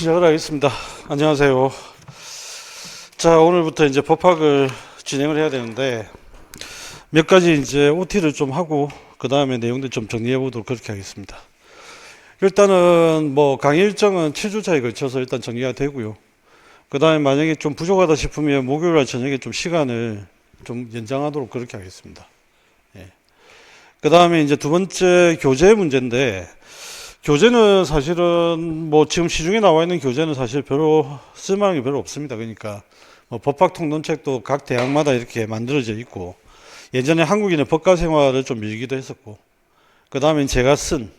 시작을 하겠습니다. 안녕하세요. 자, 오늘부터 이제 법학을 진행을 해야 되는데 몇 가지 이제 OT를 좀 하고 그 다음에 내용들 좀 정리해 보도록 그렇게 하겠습니다. 일단은 뭐 강의 일정은 7주차에 걸쳐서 일단 정리가 되고요. 그 다음에 만약에 좀 부족하다 싶으면 목요일날 저녁에 좀 시간을 좀 연장하도록 그렇게 하겠습니다. 예. 그 다음에 이제 두 번째 교재 문제인데, 교재는 사실은 뭐 지금 시중에 나와 있는 교재는 사실 별로 쓸만한 게 별로 없습니다. 그러니까 뭐 법학 통론책도 각 대학마다 이렇게 만들어져 있고, 예전에 한국인의 법과 생활을 좀 밀기도 했었고, 그 다음에 제가 쓴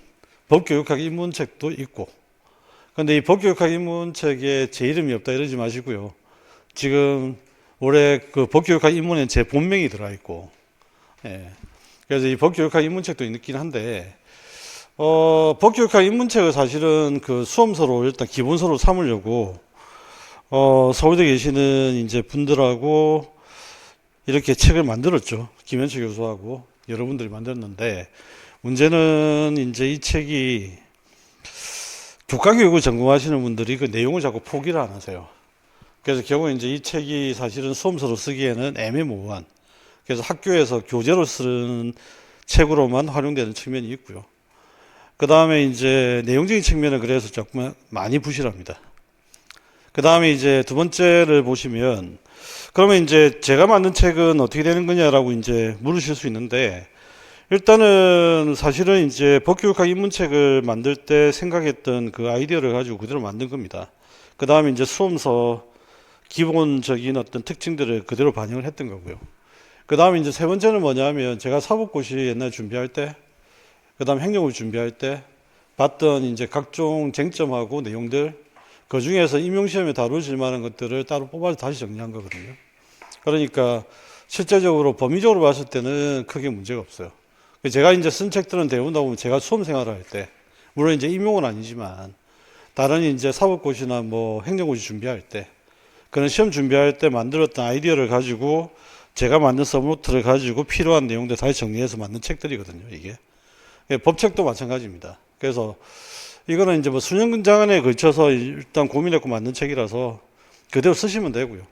법교육학 입문책도 있고. 근데 이 법교육학 입문책에 제 이름이 없다 이러지 마시고요. 지금 올해 그 법교육학 입문에 제 본명이 들어가 있고, 예. 그래서 이 법교육학 입문책도 있긴 한데, 법교육학 입문책을 사실은 그 수험서로 일단 기본서로 삼으려고, 서울대 계시는 이제 분들하고 이렇게 책을 만들었죠. 김현철 교수하고 여러분들이 만들었는데, 문제는 이제 이 책이 교과교육을 전공하시는 분들이 그 내용을 자꾸 포기를 안 하세요. 그래서 결국 이제 이 책이 사실은 수험서로 쓰기에는 애매모호한, 그래서 학교에서 교재로 쓰는 책으로만 활용되는 측면이 있고요. 그 다음에 이제 내용적인 측면은 그래서 조금 많이 부실합니다. 그 다음에 이제 두 번째를 보시면, 그러면 이제 제가 만든 책은 어떻게 되는 거냐라고 이제 물으실 수 있는데, 일단은 사실은 이제 법교육학 입문책을 만들 때 생각했던 그 아이디어를 가지고 그대로 만든 겁니다. 그 다음에 이제 수험서 기본적인 어떤 특징들을 그대로 반영을 했던 거고요. 그 다음에 이제 세 번째는 뭐냐면, 제가 사법고시 옛날 준비할 때, 그 다음 행정고시 준비할 때 봤던 이제 각종 쟁점하고 내용들, 그 중에서 임용시험에 다루어질 만한 것들을 따로 뽑아서 다시 정리한 거거든요. 그러니까 실제적으로 범위적으로 봤을 때는 크게 문제가 없어요. 제가 이제 쓴 책들은 대부분 다 보면 제가 수험 생활을 할 때, 물론 이제 임용은 아니지만 다른 이제 사법고시나 뭐 행정고시 준비할 때, 그런 시험 준비할 때 만들었던 아이디어를 가지고 제가 만든 서브노트를 가지고 필요한 내용들 다시 정리해서 만든 책들이거든요, 이게. 법책도 마찬가지입니다. 그래서 이거는 이제 뭐 수년장안에 걸쳐서 일단 고민했고 만든 책이라서 그대로 쓰시면 되고요.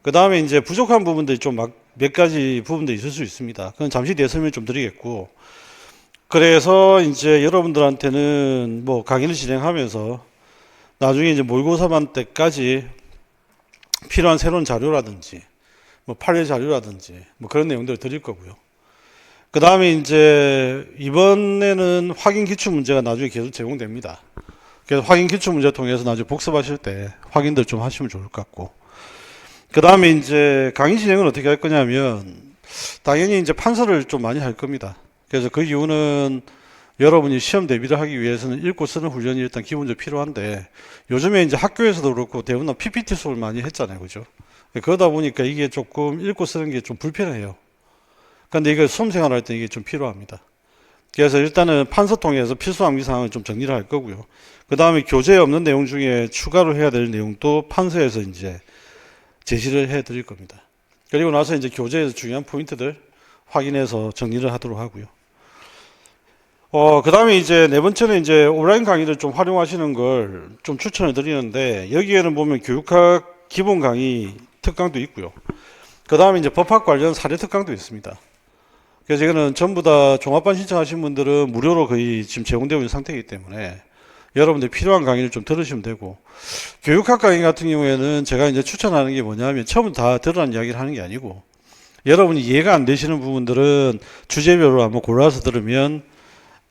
그 다음에 이제 부족한 부분들이 좀 몇 가지 부분들이 있을 수 있습니다. 그건 잠시 뒤에 설명 좀 드리겠고. 그래서 이제 여러분들한테는 뭐 강의를 진행하면서 나중에 이제 모의고사만 때까지 필요한 새로운 자료라든지 뭐 판례 자료라든지 뭐 그런 내용들을 드릴 거고요. 그 다음에 이제 이번에는 확인 기출 문제가 나중에 계속 제공됩니다. 그래서 확인 기출 문제 통해서 나중에 복습하실 때 확인들 좀 하시면 좋을 것 같고. 그 다음에 이제 강의 진행은 어떻게 할 거냐면, 당연히 이제 판서를 좀 많이 할 겁니다. 그래서 그 이유는 여러분이 시험 대비를 하기 위해서는 읽고 쓰는 훈련이 일단 기본적으로 필요한데, 요즘에 이제 학교에서도 그렇고 대부분 PPT 수업을 많이 했잖아요. 그죠? 그러다 보니까 이게 조금 읽고 쓰는 게 좀 불편해요. 근데 이거 수험 생활할 때 이게 좀 필요합니다. 그래서 일단은 판서 통해서 필수 암기 사항을 좀 정리를 할 거고요. 그 다음에 교재에 없는 내용 중에 추가로 해야 될 내용도 판서에서 이제 제시를 해 드릴 겁니다. 그리고 나서 이제 교재에서 중요한 포인트들 확인해서 정리를 하도록 하고요. 그 다음에 이제 네 번째는 이제 온라인 강의를 좀 활용하시는 걸 좀 추천을 드리는데, 여기에는 보면 교육학 기본 강의 특강도 있고요. 그 다음에 이제 법학 관련 사례 특강도 있습니다. 그래서 이거는 전부 다 종합반 신청하신 분들은 무료로 거의 지금 제공되고 있는 상태이기 때문에 여러분들 필요한 강의를 좀 들으시면 되고, 교육학 강의 같은 경우에는 제가 이제 추천하는 게 뭐냐면, 처음부터 다 들으라는 이야기를 하는 게 아니고, 여러분이 이해가 안 되시는 부분들은 주제별로 한번 골라서 들으면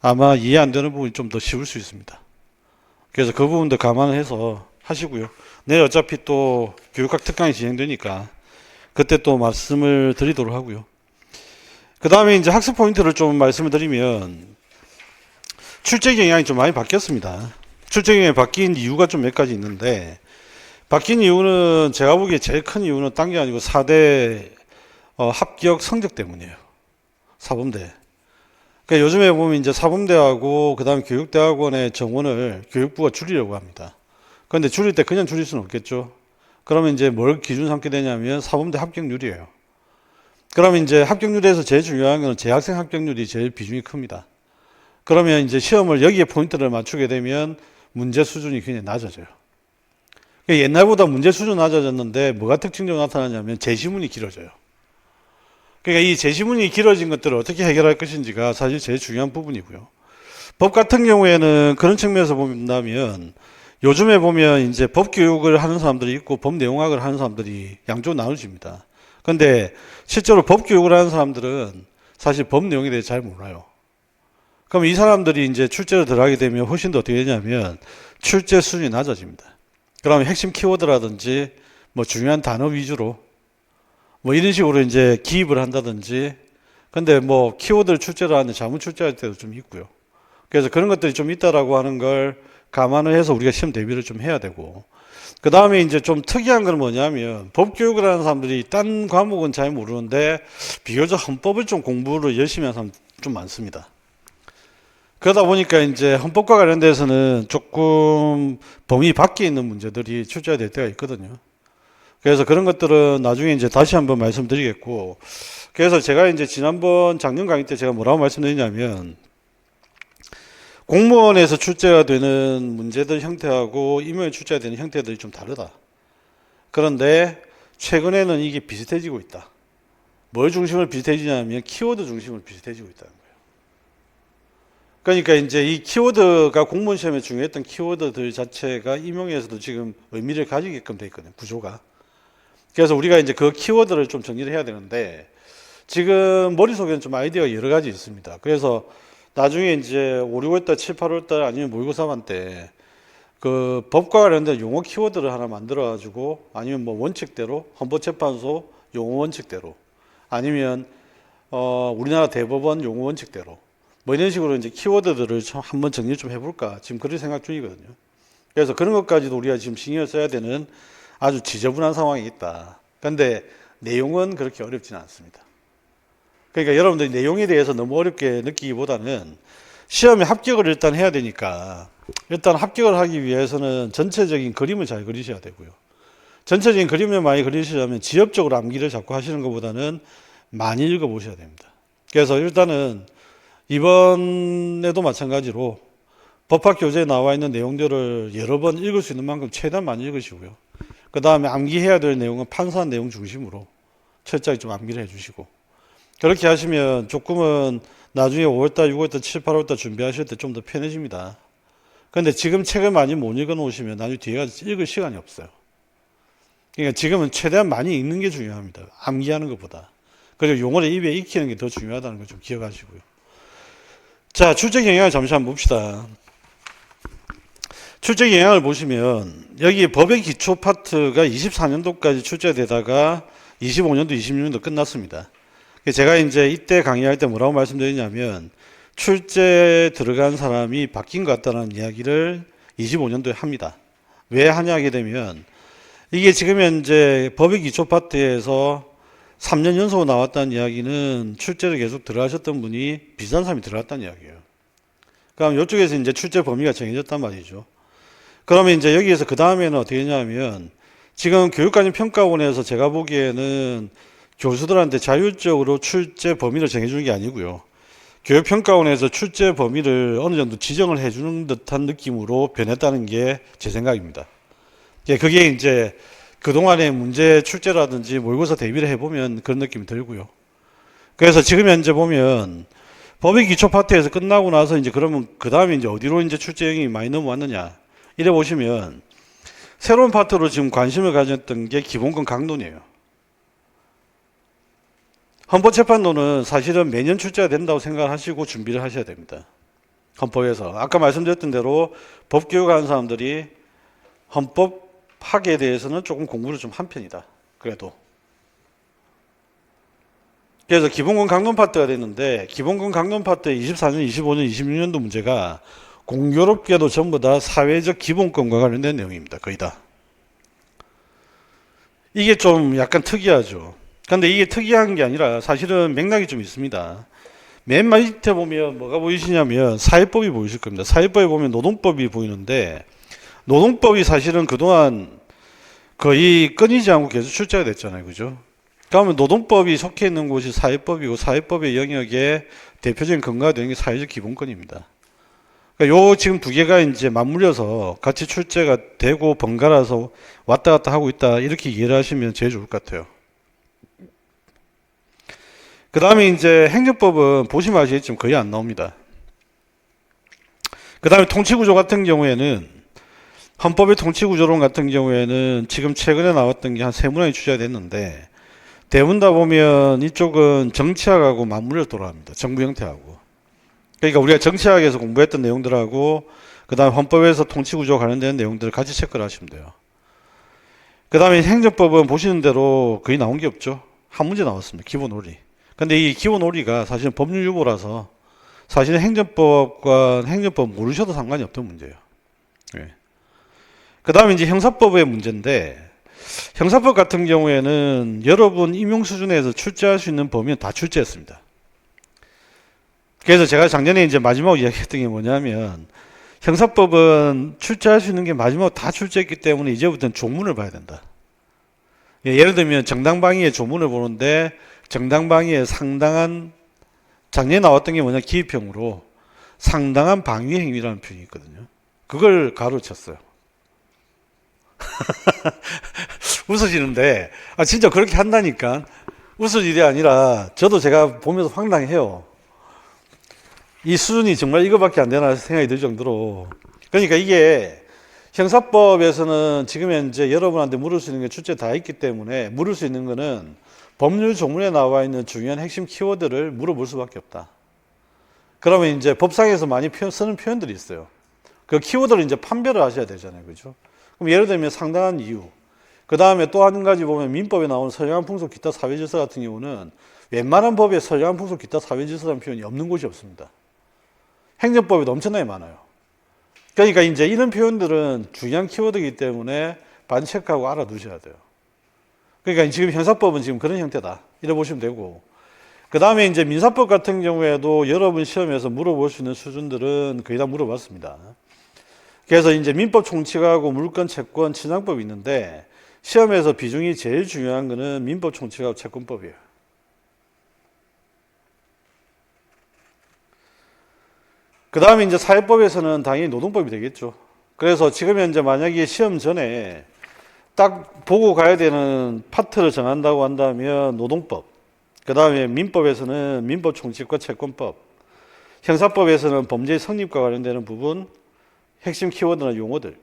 아마 이해 안 되는 부분이 좀 더 쉬울 수 있습니다. 그래서 그 부분도 감안해서 하시고요. 내일 어차피 또 교육학 특강이 진행되니까 그때 또 말씀을 드리도록 하고요. 그 다음에 이제 학습 포인트를 좀 말씀을 드리면, 출제 경향이 좀 많이 바뀌었습니다. 출제 경향이 바뀐 이유가 좀 몇 가지 있는데, 바뀐 이유는 제가 보기에 제일 큰 이유는 딴 게 아니고 4대 합격 성적 때문이에요. 사범대. 그러니까 요즘에 보면 이제 사범대하고 그 다음 교육대학원의 정원을 교육부가 줄이려고 합니다. 그런데 줄일 때 그냥 줄일 수는 없겠죠. 그러면 이제 뭘 기준 삼게 되냐면 사범대 합격률이에요. 그러면 이제 합격률에서 제일 중요한 건 재학생 합격률이 제일 비중이 큽니다. 그러면 이제 시험을 여기에 포인트를 맞추게 되면 문제 수준이 굉장히 낮아져요. 그러니까 옛날보다 문제 수준 낮아졌는데 뭐가 특징적으로 나타나냐면 제시문이 길어져요. 그러니까 이 제시문이 길어진 것들을 어떻게 해결할 것인지가 사실 제일 중요한 부분이고요. 법 같은 경우에는 그런 측면에서 본다면 요즘에 보면 이제 법 교육을 하는 사람들이 있고 법 내용학을 하는 사람들이 양쪽으로 나눠집니다. 근데 실제로 법 교육을 하는 사람들은 사실 법 내용에 대해 잘 몰라요. 그럼 이 사람들이 이제 출제를 들어가게 되면 훨씬 더 어떻게 되냐면 출제 수준이 낮아집니다. 그러면 핵심 키워드라든지 뭐 중요한 단어 위주로 뭐 이런 식으로 이제 기입을 한다든지 근데 뭐 키워드를 출제를 하는데 잘못 출제할 때도 좀 있고요. 그래서 그런 것들이 좀 있다라고 하는 걸 감안을 해서 우리가 시험 대비를 좀 해야 되고 그 다음에 이제 좀 특이한 건 뭐냐면 법 교육을 하는 사람들이 딴 과목은 잘 모르는데 비교적 헌법을 좀 공부를 열심히 하는 사람 좀 많습니다. 그러다 보니까 이제 헌법과 관련돼서는 조금 범위 밖에 있는 문제들이 출제가 될 때가 있거든요. 그래서 그런 것들은 나중에 이제 다시 한번 말씀드리겠고, 그래서 제가 이제 지난번 작년 강의 때 제가 뭐라고 말씀드리냐면, 공무원에서 출제가 되는 문제들 형태하고 임용에 출제가 되는 형태들이 좀 다르다. 그런데 최근에는 이게 비슷해지고 있다. 뭘 중심으로 비슷해지냐면 키워드 중심으로 비슷해지고 있다는 거예요. 그러니까 이제 이 키워드가 공무원 시험에 중요했던 키워드들 자체가 임용에서도 지금 의미를 가지게끔 돼 있거든요. 구조가. 그래서 우리가 이제 그 키워드를 좀 정리를 해야 되는데 지금 머릿속에는 좀 아이디어가 여러 가지 있습니다. 그래서 나중에 이제 5, 6월달, 7, 8월달 아니면 모의고사반 때 그 법과 관련된 용어 키워드를 하나 만들어 가지고 아니면 뭐 원칙대로 헌법재판소 용어 원칙대로 아니면 우리나라 대법원 용어 원칙대로 뭐 이런 식으로 이제 키워드들을 좀 한번 정리 좀 해볼까 지금 그런 생각 중이거든요. 그래서 그런 것까지도 우리가 지금 신경을 써야 되는 아주 지저분한 상황이 있다. 그런데 내용은 그렇게 어렵지는 않습니다. 그러니까 여러분들이 내용에 대해서 너무 어렵게 느끼기보다는 시험에 합격을 일단 해야 되니까 일단 합격을 하기 위해서는 전체적인 그림을 잘 그리셔야 되고요. 전체적인 그림을 많이 그리시려면 지엽적으로 암기를 자꾸 하시는 것보다는 많이 읽어보셔야 됩니다. 그래서 일단은 이번에도 마찬가지로 법학 교재에 나와 있는 내용들을 여러 번 읽을 수 있는 만큼 최대한 많이 읽으시고요. 그 다음에 암기해야 될 내용은 판사한 내용 중심으로 철저히 좀 암기를 해주시고 그렇게 하시면 조금은 나중에 5월달, 6월달, 7, 8월달 준비하실 때 좀 더 편해집니다. 그런데 지금 책을 많이 못 읽어 놓으시면 나중에 뒤에 가서 읽을 시간이 없어요. 그러니까 지금은 최대한 많이 읽는 게 중요합니다. 암기하는 것보다. 그리고 용어를 입에 익히는 게 더 중요하다는 걸 좀 기억하시고요. 자, 출제 영향을 잠시 한번 봅시다. 출제 영향을 보시면 여기 법의 기초 파트가 24년도까지 출제되다가 25년도, 26년도 끝났습니다. 제가 이제 이때 강의할 때 뭐라고 말씀드리냐면 출제 들어간 사람이 바뀐 것 같다는 이야기를 25년도에 합니다. 왜 하냐 하게 되면 이게 지금 현재 법의 기초 파트에서 3년 연속으로 나왔다는 이야기는 출제를 계속 들어가셨던 분이 비슷한 사람이 들어갔다는 이야기예요. 그럼 이쪽에서 이제 출제 범위가 정해졌단 말이죠. 그러면 이제 여기에서 그 다음에는 어떻게 했냐면 지금 교육관리평가원에서 제가 보기에는 교수들한테 자율적으로 출제 범위를 정해주는 게 아니고요. 교육평가원에서 출제 범위를 어느 정도 지정을 해주는 듯한 느낌으로 변했다는 게 제 생각입니다. 그게 이제 그동안의 문제 출제라든지 모의고사 대비를 해보면 그런 느낌이 들고요. 그래서 지금 현재 보면 법의 기초 파트에서 끝나고 나서 이제 그러면 그 다음에 이제 어디로 이제 출제형이 많이 넘어왔느냐. 이래 보시면 새로운 파트로 지금 관심을 가졌던 게 기본권 강론이에요. 헌법재판소는 사실은 매년 출제가 된다고 생각하시고 준비를 하셔야 됩니다. 헌법에서. 아까 말씀드렸던 대로 법교육하는 사람들이 헌법학에 대해서는 조금 공부를 좀 한 편이다. 그래도. 그래서 기본권 강론 파트가 됐는데 기본권 강론 파트의 24년, 25년, 26년도 문제가 공교롭게도 전부 다 사회적 기본권과 관련된 내용입니다. 거의 다. 이게 좀 약간 특이하죠. 근데 이게 특이한 게 아니라 사실은 맥락이 좀 있습니다. 맨 밑에 보면 뭐가 보이시냐면 사회법이 보이실 겁니다. 사회법에 보면 노동법이 보이는데 노동법이 사실은 그동안 거의 끊이지 않고 계속 출제가 됐잖아요. 그죠? 그러면 노동법이 속해 있는 곳이 사회법이고 사회법의 영역에 대표적인 근거가 되는 게 사회적 기본권입니다. 그러니까 요 지금 두 개가 이제 맞물려서 같이 출제가 되고 번갈아서 왔다 갔다 하고 있다 이렇게 이해를 하시면 제일 좋을 것 같아요. 그 다음에 이제 행정법은 보시면 아시겠지만 거의 안 나옵니다. 그 다음에 통치구조 같은 경우에는 헌법의 통치구조론 같은 경우에는 지금 최근에 나왔던 게 한 세 문항이 출제가 됐는데 대부분 다 보면 이쪽은 정치학하고 맞물려 돌아갑니다. 정부 형태하고. 그러니까 우리가 정치학에서 공부했던 내용들하고 그 다음에 헌법에서 통치구조 관련된 내용들을 같이 체크를 하시면 돼요. 그 다음에 행정법은 보시는 대로 거의 나온 게 없죠. 한 문제 나왔습니다. 기본 원리. 근데 이 기본 원리가 사실은 법률 유보라서 사실은 행정법과 행정법 모르셔도 상관이 없던 문제예요. 네. 그 다음에 이제 형사법의 문제인데 형사법 같은 경우에는 여러분 임용 수준에서 출제할 수 있는 범위는 다 출제했습니다. 그래서 제가 작년에 이제 마지막으로 이야기했던 게 뭐냐면 형사법은 출제할 수 있는 게 마지막으로 다 출제했기 때문에 이제부터는 조문을 봐야 된다. 예를 들면 정당방위의 조문을 보는데 정당방위에 상당한 작년에 나왔던 게 뭐냐 기입형으로 상당한 방위 행위라는 표현이 있거든요. 그걸 가로쳤어요. 웃으시는데 진짜 그렇게 한다니까 웃을 일이 아니라 저도 제가 보면서 황당해요. 이 수준이 정말 이거밖에 안 되나 생각이 들 정도로 그러니까 이게 형사법에서는 지금 현재 여러분한테 물을 수 있는 게 출제 다 있기 때문에 물을 수 있는 거는 법률 조문에 나와 있는 중요한 핵심 키워드를 물어볼 수밖에 없다. 그러면 이제 법상에서 많이 쓰는 표현들이 있어요. 그 키워드를 이제 판별을 하셔야 되잖아요. 그죠? 그럼 예를 들면 상당한 이유. 그 다음에 또 한 가지 보면 민법에 나오는 선량한 풍속 기타 사회질서 같은 경우는 웬만한 법에 선량한 풍속 기타 사회질서라는 표현이 없는 곳이 없습니다. 행정법에도 엄청나게 많아요. 그러니까 이제 이런 표현들은 중요한 키워드이기 때문에 반체크하고 알아두셔야 돼요. 그러니까 지금 형사법은 지금 그런 형태다. 이래 보시면 되고. 그 다음에 이제 민사법 같은 경우에도 여러분 시험에서 물어볼 수 있는 수준들은 거의 다 물어봤습니다. 그래서 이제 민법 총칙하고 물권, 채권, 친항법이 있는데 시험에서 비중이 제일 중요한 거는 민법 총칙하고 채권법이에요. 그 다음에 이제 사회법에서는 당연히 노동법이 되겠죠. 그래서 지금 현재 만약에 시험 전에 딱 보고 가야 되는 파트를 정한다고 한다면 노동법, 그 다음에 민법에서는 민법 총칙과 채권법, 형사법에서는 범죄의 성립과 관련되는 부분, 핵심 키워드나 용어들,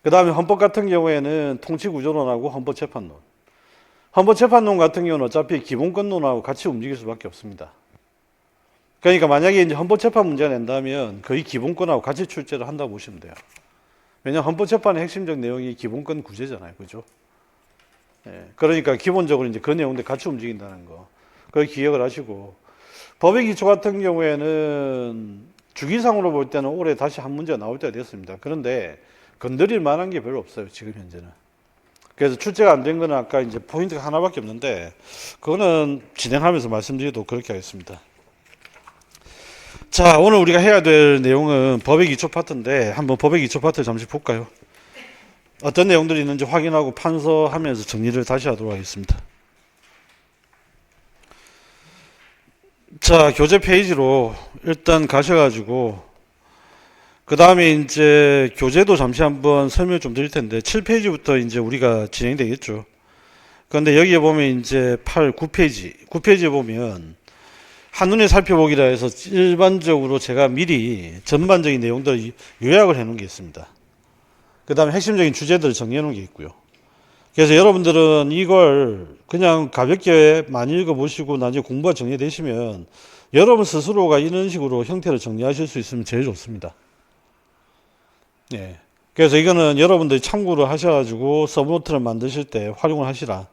그 다음에 헌법 같은 경우에는 통치구조론하고 헌법재판론. 헌법재판론 같은 경우는 어차피 기본권론하고 같이 움직일 수밖에 없습니다. 그러니까 만약에 이제 헌법재판 문제가 낸다면 거의 기본권하고 같이 출제를 한다고 보시면 돼요. 왜냐하면 헌법재판의 핵심적 내용이 기본권 구제잖아요. 그죠? 예, 그러니까 기본적으로 이제 그 내용들 같이 움직인다는 거. 그걸 기억을 하시고. 법의 기초 같은 경우에는 주기상으로 볼 때는 올해 다시 한 문제가 나올 때가 됐습니다. 그런데 건드릴 만한 게 별로 없어요. 지금 현재는. 그래서 출제가 안 된 거는 아까 이제 포인트가 하나밖에 없는데 그거는 진행하면서 말씀드리도 그렇게 하겠습니다. 자, 오늘 우리가 해야 될 내용은 법의 기초 파트인데 한번 법의 기초 파트를 잠시 볼까요? 어떤 내용들이 있는지 확인하고 판서하면서 정리를 다시 하도록 하겠습니다. 자, 교재 페이지로 일단 가셔가지고 그 다음에 이제 교재도 잠시 한번 설명 좀 드릴 텐데 7페이지부터 이제 우리가 진행되겠죠. 그런데 여기에 보면 이제 8, 9페이지에 보면 한눈에 살펴보기라 해서 일반적으로 제가 미리 전반적인 내용들을 요약을 해 놓은 게 있습니다. 그 다음에 핵심적인 주제들을 정리해 놓은 게 있고요. 그래서 여러분들은 이걸 그냥 가볍게 많이 읽어보시고 나중에 공부가 정리되시면 여러분 스스로가 이런 식으로 형태를 정리하실 수 있으면 제일 좋습니다. 예. 그래서 이거는 여러분들이 참고를 하셔가지고 서브노트를 만드실 때 활용을 하시라.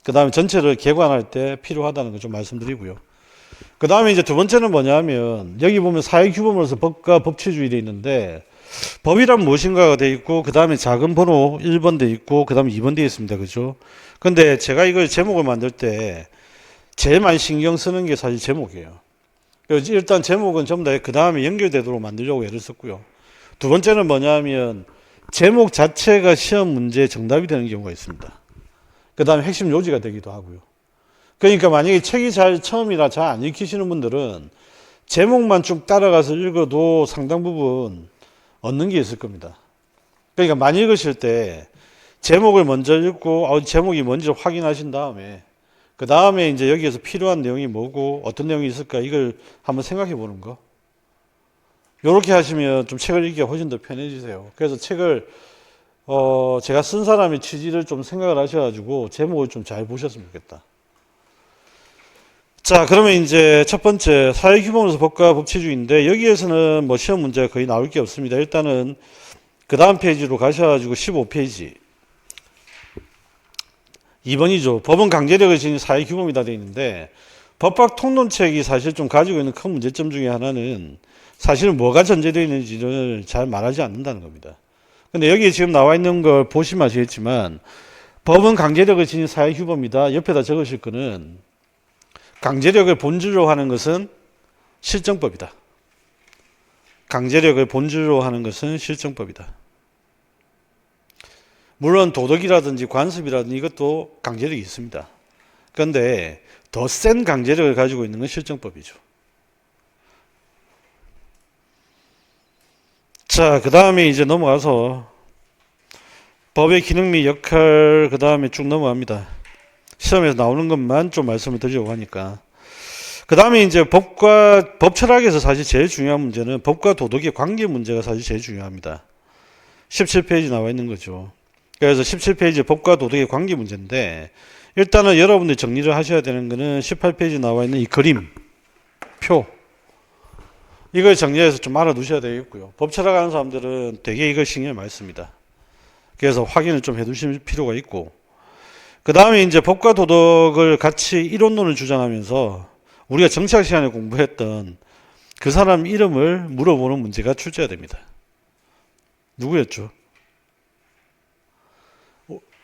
그 다음에 전체를 개관할 때 필요하다는 걸 좀 말씀드리고요. 그 다음에 이제 두 번째는 뭐냐면 여기 보면 사회규범으로서 법과 법치주의 돼 있는데 법이란 무엇인가가 돼 있고 그 다음에 작은 번호 1번 돼 있고 그 다음에 2번 돼 있습니다. 그죠? 근데 제가 이걸 제목을 만들 때 제일 많이 신경 쓰는 게 사실 제목이에요. 일단 제목은 전부 다 그 다음에 연결되도록 만들려고 애를 썼고요. 두 번째는 뭐냐면 제목 자체가 시험 문제의 정답이 되는 경우가 있습니다. 그 다음에 핵심 요지가 되기도 하고요. 그러니까 만약에 책이 잘 처음이라 잘 안 읽히시는 분들은 제목만 쭉 따라가서 읽어도 상당 부분 얻는 게 있을 겁니다. 그러니까 많이 읽으실 때 제목을 먼저 읽고 제목이 뭔지를 확인하신 다음에 그 다음에 이제 여기에서 필요한 내용이 뭐고 어떤 내용이 있을까 이걸 한번 생각해 보는 거. 이렇게 하시면 좀 책을 읽기가 훨씬 더 편해지세요. 그래서 책을 제가 쓴 사람의 취지를 좀 생각을 하셔가지고 제목을 좀 잘 보셨으면 좋겠다. 자, 그러면 이제 첫 번째 사회규범으로서 법과 법치주의인데 여기에서는 뭐 시험 문제가 거의 나올 게 없습니다. 일단은 그 다음 페이지로 가셔가지고 15페이지 2번이죠. 법은 강제력을 지닌 사회규범이다 되어 있는데 법학 통론책이 사실 좀 가지고 있는 큰 문제점 중에 하나는 사실은 뭐가 전제되어 있는지를 잘 말하지 않는다는 겁니다. 근데 여기 지금 나와 있는 걸 보시면 아시겠지만 법은 강제력을 지닌 사회규범이다. 옆에다 적으실 거는 강제력을 본질로 하는 것은 실정법이다. 강제력을 본질로 하는 것은 실정법이다. 물론 도덕이라든지 관습이라든지 이것도 강제력이 있습니다. 그런데 더 센 강제력을 가지고 있는 건 실정법이죠. 자, 그 다음에 이제 넘어가서 법의 기능 및 역할 그 다음에 쭉 넘어갑니다. 시험에서 나오는 것만 좀 말씀을 드리려고 하니까. 그 다음에 이제 법 철학에서 사실 제일 중요한 문제는 법과 도덕의 관계 문제가 사실 제일 중요합니다. 17페이지 나와 있는 거죠. 그래서 17페이지 법과 도덕의 관계 문제인데 일단은 여러분들이 정리를 하셔야 되는 거는 18페이지 나와 있는 이 그림, 표. 이걸 정리해서 좀 알아두셔야 되겠고요. 법 철학하는 사람들은 되게 이걸 신경을 많이 씁니다. 그래서 확인을 좀 해두실 필요가 있고 그 다음에 이제 법과 도덕을 같이 이론론을 주장하면서 우리가 정치학 시간에 공부했던 그 사람 이름을 물어보는 문제가 출제가 됩니다. 누구였죠?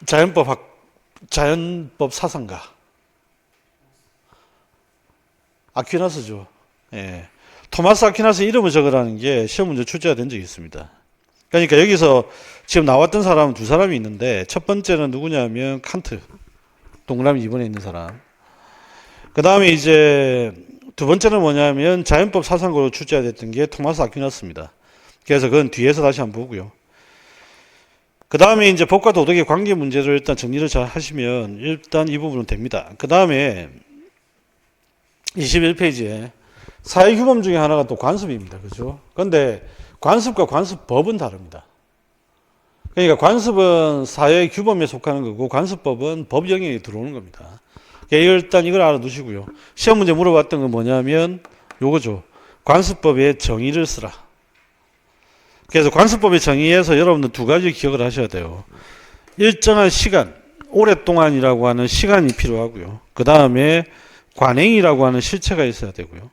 자연법 사상가. 아퀴나스죠. 예. 토마스 아퀴나스 이름을 적으라는 게 시험 문제 출제가 된 적이 있습니다. 그러니까 여기서 지금 나왔던 사람은 두 사람이 있는데 첫 번째는 누구냐면 칸트. 동그라미 2번에 있는 사람. 그 다음에 이제 두 번째는 뭐냐면 자연법 사상가로 출제가 됐던 게 토마스 아퀴나스입니다. 그래서 그건 뒤에서 다시 한번 보고요. 그 다음에 이제 법과 도덕의 관계 문제를 일단 정리를 잘 하시면 일단 이 부분은 됩니다. 그 다음에 21페이지에 사회규범 중에 하나가 또 관습입니다. 그죠? 근데 관습과 관습법은 다릅니다. 그러니까 관습은 사회규범에 속하는 거고 관습법은 법 영역에 들어오는 겁니다. 그러니까 일단 이걸 알아두시고요. 시험 문제 물어봤던 건 뭐냐면 요거죠. 관습법의 정의를 쓰라. 그래서 관습법의 정의에서 여러분들 두 가지 기억을 하셔야 돼요. 일정한 시간, 오랫동안이라고 하는 시간이 필요하고요. 그 다음에 관행이라고 하는 실체가 있어야 되고요.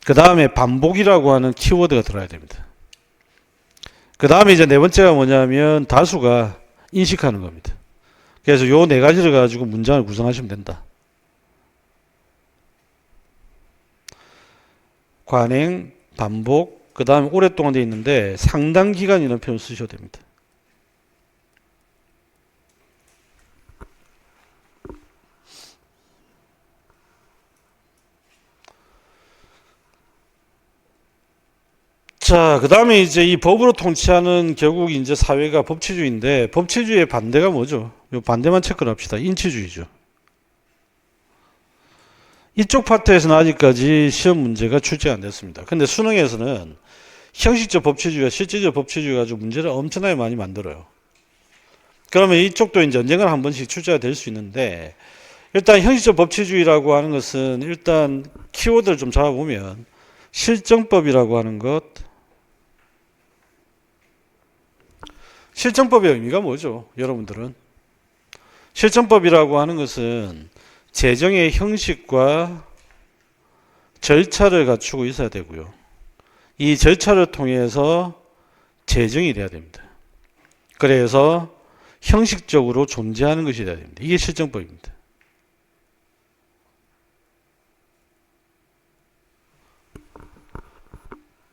그 다음에 반복이라고 하는 키워드가 들어야 됩니다. 그 다음에 이제 네 번째가 뭐냐면 다수가 인식하는 겁니다. 그래서 요 네 가지를 가지고 문장을 구성하시면 된다. 관행, 반복, 그 다음에 오랫동안 되어 있는데 상당 기간이라는 표현을 쓰셔도 됩니다. 자, 그 다음에 이제 이 법으로 통치하는 결국 이제 사회가 법치주의인데 법치주의의 반대가 뭐죠? 요 반대만 체크를 합시다. 인치주의죠. 이쪽 파트에서는 아직까지 시험 문제가 출제 안 됐습니다. 근데 수능에서는 형식적 법치주의와 실질적 법치주의 가지고 문제를 엄청나게 많이 만들어요. 그러면 이쪽도 이제 언젠가 한 번씩 출제가 될 수 있는데 일단 형식적 법치주의라고 하는 것은 일단 키워드를 좀 잡아보면 실정법이라고 하는 것. 실정법의 의미가 뭐죠? 여러분들은 실정법이라고 하는 것은 재정의 형식과 절차를 갖추고 있어야 되고요. 이 절차를 통해서 재정이 돼야 됩니다. 그래서 형식적으로 존재하는 것이 돼야 됩니다. 이게 실정법입니다.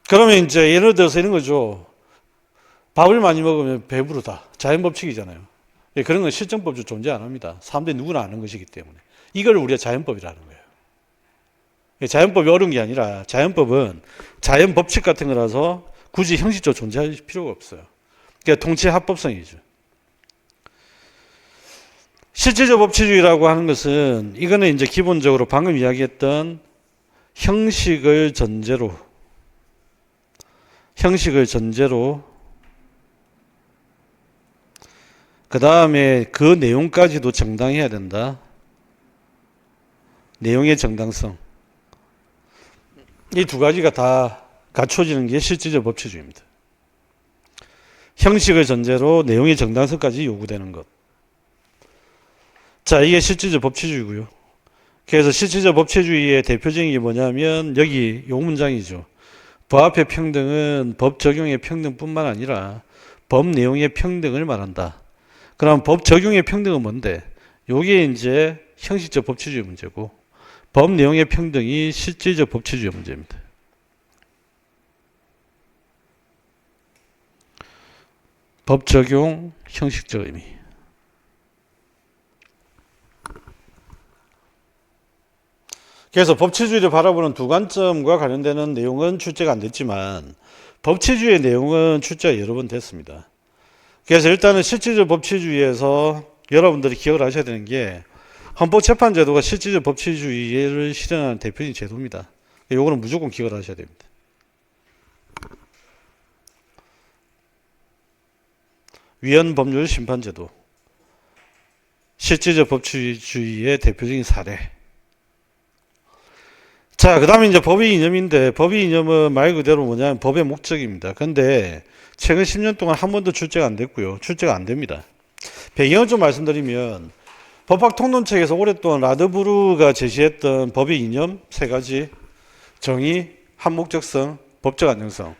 그러면 이제 예를 들어서 이런 거죠. 밥을 많이 먹으면 배부르다. 자연법칙이잖아요. 그런 건 실정법도 존재 안 합니다. 사람들이 누구나 아는 것이기 때문에. 이걸 우리가 자연법이라는 거예요. 자연법이 어려운 게 아니라 자연법은 자연 법칙 같은 거라서 굳이 형식적으로 존재할 필요가 없어요. 그러니까 통치 합법성이죠. 실질적 법치주의라고 하는 것은 이거는 이제 기본적으로 방금 이야기했던 형식을 전제로 그 다음에 그 내용까지도 정당해야 된다. 내용의 정당성. 이 두 가지가 다 갖춰지는 게 실질적 법치주의입니다. 형식을 전제로 내용의 정당성까지 요구되는 것. 자, 이게 실질적 법치주의고요. 그래서 실질적 법치주의의 대표적인 게 뭐냐면 여기 요 문장이죠. 법 앞의 평등은 법 적용의 평등뿐만 아니라 법 내용의 평등을 말한다. 그럼 법 적용의 평등은 뭔데? 요게 이제 형식적 법치주의 문제고 법 내용의 평등이 실질적 법치주의 문제입니다. 법 적용 형식적 의미. 그래서 법치주의를 바라보는 두 관점과 관련되는 내용은 출제가 안 됐지만 법치주의의 내용은 출제가 여러 번 됐습니다. 그래서 일단은 실질적 법치주의에서 여러분들이 기억을 하셔야 되는 게 헌법재판제도가 실질적 법치주의를 실현하는 대표적인 제도입니다. 요거는 무조건 기억을 하셔야 됩니다. 위헌법률 심판제도 실질적 법치주의의 대표적인 사례. 자, 그 다음에 이제 법의 이념인데 법의 이념은 말 그대로 뭐냐면 법의 목적입니다. 근데 최근 10년 동안 한 번도 출제가 안 됐고요. 출제가 안 됩니다. 배경을 좀 말씀드리면 법학통론책에서 오랫동안 라드부르가 제시했던 법의 이념 세 가지, 정의, 한목적성, 법적 안정성,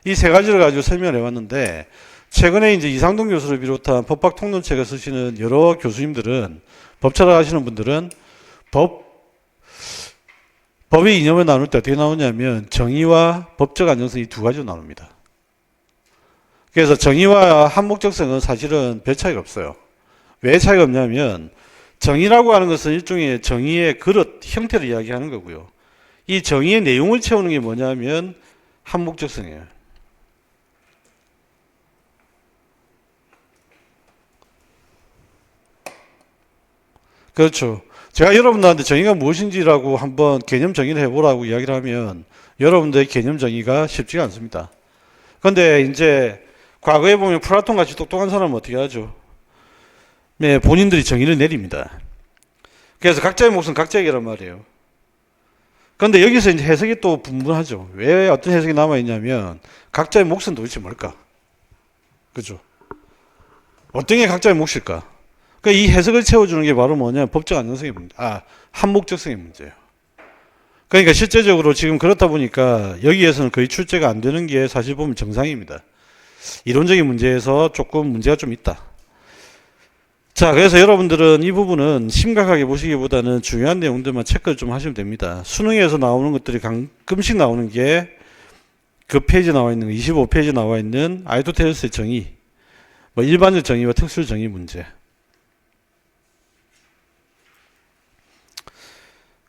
이 세 가지를 가지고 설명을 해왔는데 최근에 이제 이상동 교수를 비롯한 법학통론책을 쓰시는 여러 교수님들은 법철학 하시는 분들은 법의 이념을 나눌 때 어떻게 나오냐면 정의와 법적 안정성 이 두 가지로 나눕니다. 그래서 정의와 한목적성은 사실은 별 차이가 없어요. 왜 차이가 없냐면 정의라고 하는 것은 일종의 정의의 그릇, 형태를 이야기하는 거고요. 이 정의의 내용을 채우는 게 뭐냐면 한목적성이에요. 그렇죠. 제가 여러분들한테 정의가 무엇인지라고 한번 개념 정의를 해보라고 이야기를 하면 여러분들의 개념 정의가 쉽지가 않습니다. 그런데 이제 과거에 보면 플라톤 같이 똑똑한 사람은 어떻게 하죠? 네, 본인들이 정의를 내립니다. 그래서 각자의 몫은 각자에게란 말이에요. 그런데 여기서 이제 해석이 또 분분하죠. 왜 어떤 해석이 남아있냐면 각자의 몫은 도대체 뭘까? 그죠? 어떤 게 각자의 몫일까? 그러니까 이 해석을 채워주는 게 바로 뭐냐? 법적 안정성의 문제, 한목적성의 문제예요. 그러니까 실제적으로 지금 그렇다 보니까 여기에서는 거의 출제가 안 되는 게 사실 보면 정상입니다. 이론적인 문제에서 조금 문제가 좀 있다. 자, 그래서 여러분들은 이 부분은 심각하게 보시기보다는 중요한 내용들만 체크를 좀 하시면 됩니다. 수능에서 나오는 것들이 가끔씩 나오는 게 그 페이지 나와 있는 25페이지 나와 있는 아리스토텔레스의 정의, 뭐 일반적 정의와 특수 정의 문제.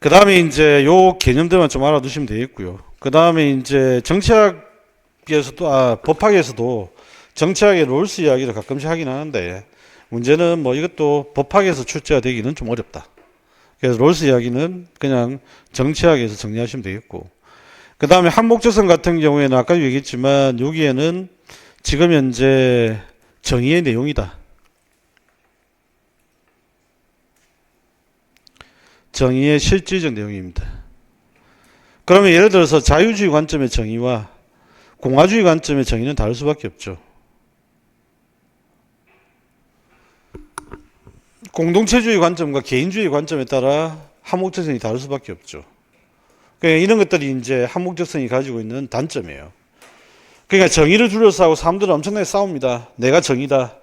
그 다음에 이제 요 개념들만 좀 알아두시면 되겠고요. 그 다음에 이제 정치학에서도, 법학에서도 정치학의 롤스 이야기를 가끔씩 하긴 하는데 문제는 뭐 이것도 법학에서 출제가 되기는 좀 어렵다. 그래서 롤스 이야기는 그냥 정치학에서 정리하시면 되겠고. 그 다음에 한목적성 같은 경우에는 아까 얘기했지만 여기에는 지금 현재 정의의 내용이다. 정의의 실질적 내용입니다. 그러면 예를 들어서 자유주의 관점의 정의와 공화주의 관점의 정의는 다를 수밖에 없죠. 공동체주의 관점과 개인주의 관점에 따라 한목적성이 다를 수밖에 없죠. 그러니까 이런 것들이 이제 한목적성이 가지고 있는 단점이에요. 그러니까 정의를 둘러싸고 사람들은 엄청나게 싸웁니다. 내가 정의다.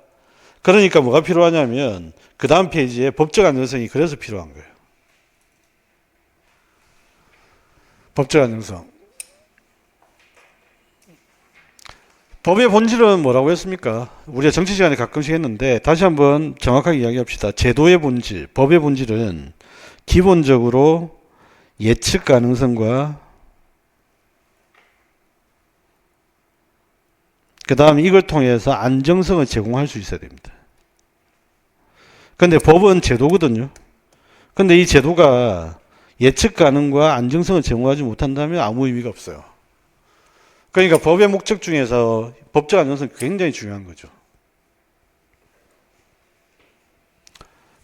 그러니까 뭐가 필요하냐면 그 다음 페이지에 법적 안정성이 그래서 필요한 거예요. 법적 안정성. 법의 본질은 뭐라고 했습니까? 우리가 정치 시간에 가끔씩 했는데 다시 한번 정확하게 이야기합시다. 제도의 본질, 법의 본질은 기본적으로 예측 가능성과 그 다음에 이걸 통해서 안정성을 제공할 수 있어야 됩니다. 근데 법은 제도거든요. 근데 이 제도가 예측 가능과 안정성을 제공하지 못한다면 아무 의미가 없어요. 그러니까 법의 목적 중에서 법적 안정성이 굉장히 중요한 거죠.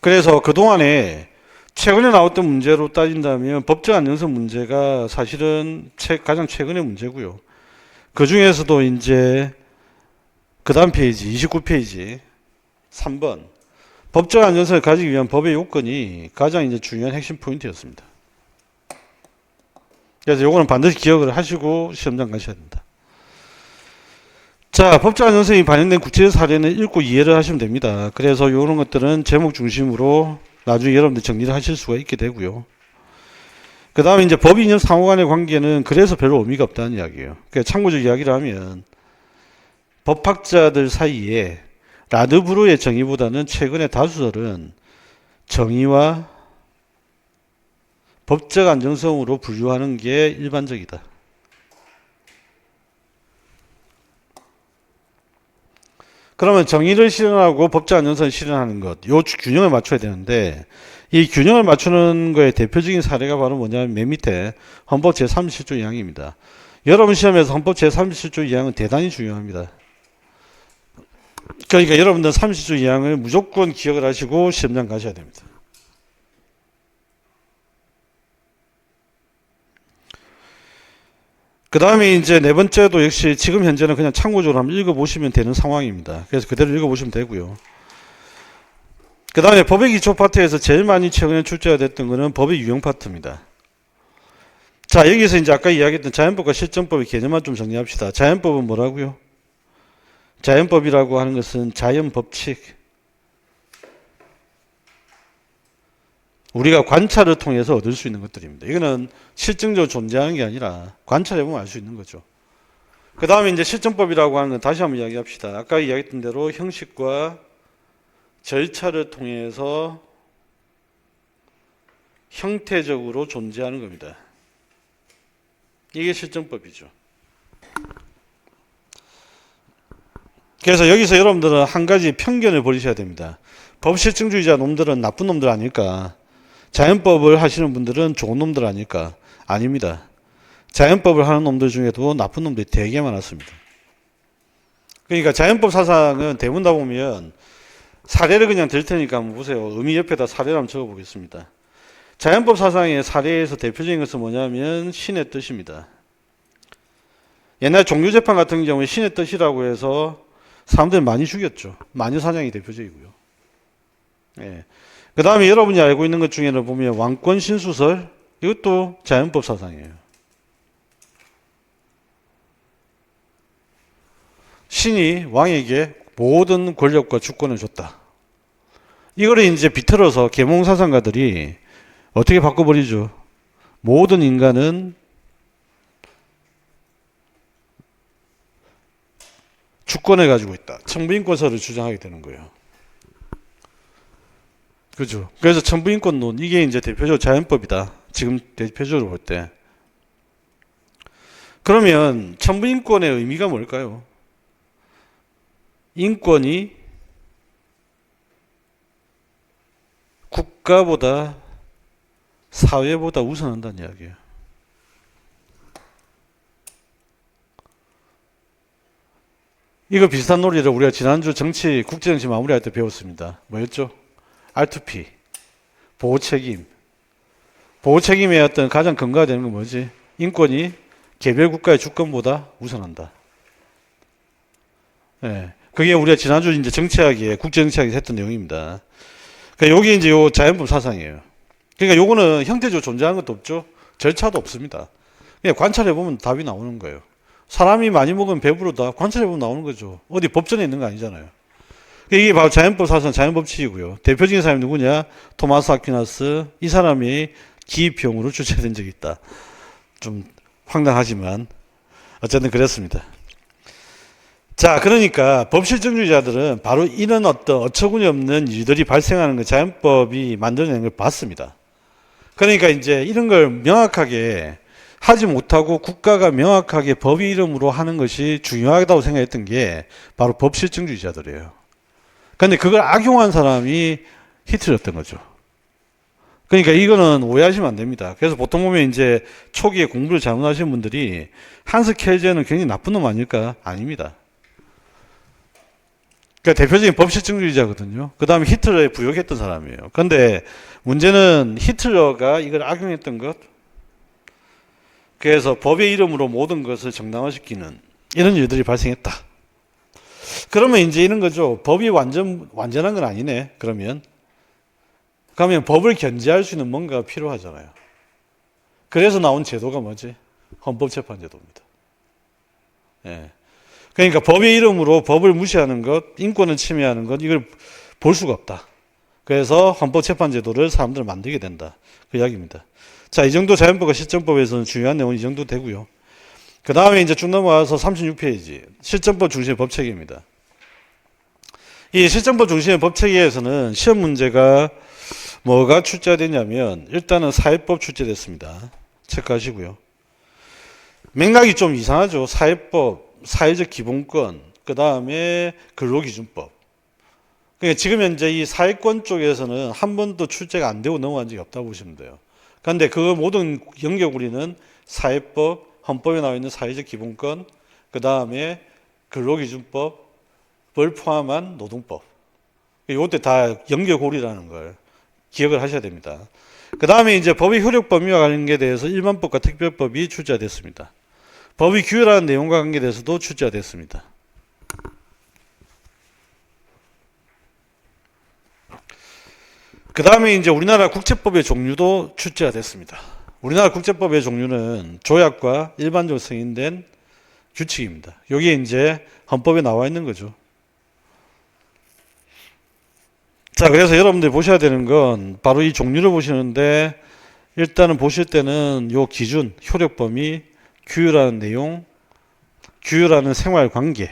그래서 그동안에 최근에 나왔던 문제로 따진다면 법적 안정성 문제가 사실은 가장 최근의 문제고요. 그 중에서도 이제 그 다음 페이지 29페이지 3번 법적 안정성을 가지기 위한 법의 요건이 가장 이제 중요한 핵심 포인트였습니다. 그래서 요거는 반드시 기억을 하시고 시험장 가셔야 된다. 자, 법적 안정성이 반영된 구체적 사례는 읽고 이해를 하시면 됩니다. 그래서 이런 것들은 제목 중심으로 나중에 여러분들 정리를 하실 수가 있게 되고요. 그 다음에 이제 법 이념 상호 간의 관계는 그래서 별로 의미가 없다는 이야기예요. 그러니까 참고적 이야기를 하면 법학자들 사이에 라드브루의 정의보다는 최근의 다수설은 정의와 법적 안정성으로 분류하는 게 일반적이다. 그러면 정의를 실현하고 법적 안정성을 실현하는 것, 요 균형을 맞춰야 되는데 이 균형을 맞추는 거의 대표적인 사례가 바로 뭐냐면 맨 밑에 헌법 제37조 2항입니다. 여러분 시험에서 헌법 제37조 2항은 대단히 중요합니다. 그러니까 여러분들 30조 2항을 무조건 기억을 하시고 시험장 가셔야 됩니다. 그 다음에 이제 네 번째도 역시 지금 현재는 그냥 참고적으로 한번 읽어보시면 되는 상황입니다. 그래서 그대로 읽어보시면 되고요. 그 다음에 법의 기초 파트에서 제일 많이 최근에 출제가 됐던 거는 법의 유형 파트입니다. 자, 여기서 이제 아까 이야기했던 자연법과 실정법의 개념만 좀 정리합시다. 자연법은 뭐라고요? 자연법이라고 하는 것은 자연 법칙. 우리가 관찰을 통해서 얻을 수 있는 것들입니다. 이거는 실증적으로 존재하는 게 아니라 관찰해보면 알 수 있는 거죠. 그 다음에 이제 실정법이라고 하는 건 다시 한번 이야기합시다. 아까 이야기했던 대로 형식과 절차를 통해서 형태적으로 존재하는 겁니다. 이게 실정법이죠. 그래서 여기서 여러분들은 한 가지 편견을 버리셔야 됩니다. 법실증주의자 놈들은 나쁜 놈들 아닐까? 자연법을 하시는 분들은 좋은 놈들 아닐까? 아닙니다. 자연법을 하는 놈들 중에도 나쁜 놈들이 되게 많았습니다. 그러니까 자연법 사상은 대부분 다 보면 사례를 그냥 들 테니까 한번 보세요. 의미 옆에다 사례를 한번 적어보겠습니다. 자연법 사상의 사례에서 대표적인 것은 뭐냐면 신의 뜻입니다. 옛날 종교재판 같은 경우에 신의 뜻이라고 해서 사람들 많이 죽였죠. 마녀사냥이 대표적이고요. 예. 그 다음에 여러분이 알고 있는 것 중에는 보면 왕권 신수설, 이것도 자연법 사상이에요. 신이 왕에게 모든 권력과 주권을 줬다. 이거를 이제 비틀어서 계몽사상가들이 어떻게 바꿔버리죠? 모든 인간은 주권을 가지고 있다. 천부인권설을 주장하게 되는 거예요. 그죠? 그래서 천부인권론, 이게 이제 대표적으로 자연법이다. 지금 대표적으로 볼 때. 그러면 천부인권의 의미가 뭘까요? 인권이 국가보다 사회보다 우선한다는 이야기예요. 이거 비슷한 논리를 우리가 지난주 국제정치 마무리할 때 배웠습니다. 뭐였죠? R2P, 보호책임. 보호책임의 어떤 가장 근거가 되는 건 뭐지? 인권이 개별 국가의 주권보다 우선한다. 예. 그게 우리가 지난주 이제 국제정치학에 했던 내용입니다. 그러니까 여기 이제 요 자연법 사상이에요. 그러니까 요거는 형태적으로 존재하는 것도 없죠. 절차도 없습니다. 그냥 관찰해보면 답이 나오는 거예요. 사람이 많이 먹으면 배부르다. 관찰해보면 나오는 거죠. 어디 법전에 있는 거 아니잖아요. 이게 바로 자연법 사상, 자연법칙이고요. 대표적인 사람이 누구냐? 토마스 아퀴나스. 이 사람이 기입형으로 출제된 적이 있다. 좀 황당하지만 어쨌든 그랬습니다. 자, 그러니까 법실정주의자들은 바로 이런 어떤 어처구니 없는 일들이 발생하는 걸 자연법이 만들어낸 걸 봤습니다. 그러니까 이제 이런 걸 명확하게 하지 못하고 국가가 명확하게 법의 이름으로 하는 것이 중요하다고 생각했던 게 바로 법실증주의자들이에요. 근데 그걸 악용한 사람이 히틀러였던 거죠. 그러니까 이거는 오해하시면 안 됩니다. 그래서 보통 보면 이제 초기에 공부를 잘못하신 분들이 한스 켈제는 굉장히 나쁜 놈 아닐까? 아닙니다. 그러니까 대표적인 법실증주의자거든요. 그 다음에 히틀러에 부역했던 사람이에요. 그런데 문제는 히틀러가 이걸 악용했던 것, 그래서 법의 이름으로 모든 것을 정당화시키는 이런 일들이 발생했다. 그러면 이제 이런 거죠. 법이 완전한 건 아니네. 그러면 법을 견제할 수 있는 뭔가가 필요하잖아요. 그래서 나온 제도가 뭐지? 헌법재판제도입니다. 예. 그러니까 법의 이름으로 법을 무시하는 것, 인권을 침해하는 것, 이걸 볼 수가 없다. 그래서 헌법재판제도를 사람들은 만들게 된다. 그 이야기입니다. 자, 이 정도 자연법과 실정법에서는 중요한 내용은 이 정도 되고요. 그 다음에 이제 쭉 넘어와서 36페이지. 실정법 중심의 법체계입니다. 이 실정법 중심의 법체계에서는 시험 문제가 뭐가 출제되냐면 일단은 사회법 출제됐습니다. 체크하시고요. 맥락이 좀 이상하죠. 사회법, 사회적 기본권, 그 다음에 근로기준법. 그러니까 지금 현재 이 사회권 쪽에서는 한 번도 출제가 안 되고 넘어간 적이 없다고 보시면 돼요. 그런데 그 모든 연결고리는 사회법, 헌법에 나와 있는 사회적 기본권, 그 다음에 근로기준법을 포함한 노동법. 이것도 다 연결고리라는 걸 기억을 하셔야 됩니다. 그 다음에 이제 법의 효력 범위와 관계에 대해서 일반법과 특별법이 출제됐습니다. 법의 규율하는 내용과 관계돼서도 출제됐습니다. 그 다음에 이제 우리나라 국제법의 종류도 출제가 됐습니다. 우리나라 국제법의 종류는 조약과 일반적으로 승인된 규칙입니다. 여기에 이제 헌법에 나와 있는 거죠. 자, 그래서 여러분들이 보셔야 되는 건 바로 이 종류를 보시는데 일단은 보실 때는 요 기준, 효력 범위, 규율하는 내용, 규율하는 생활 관계.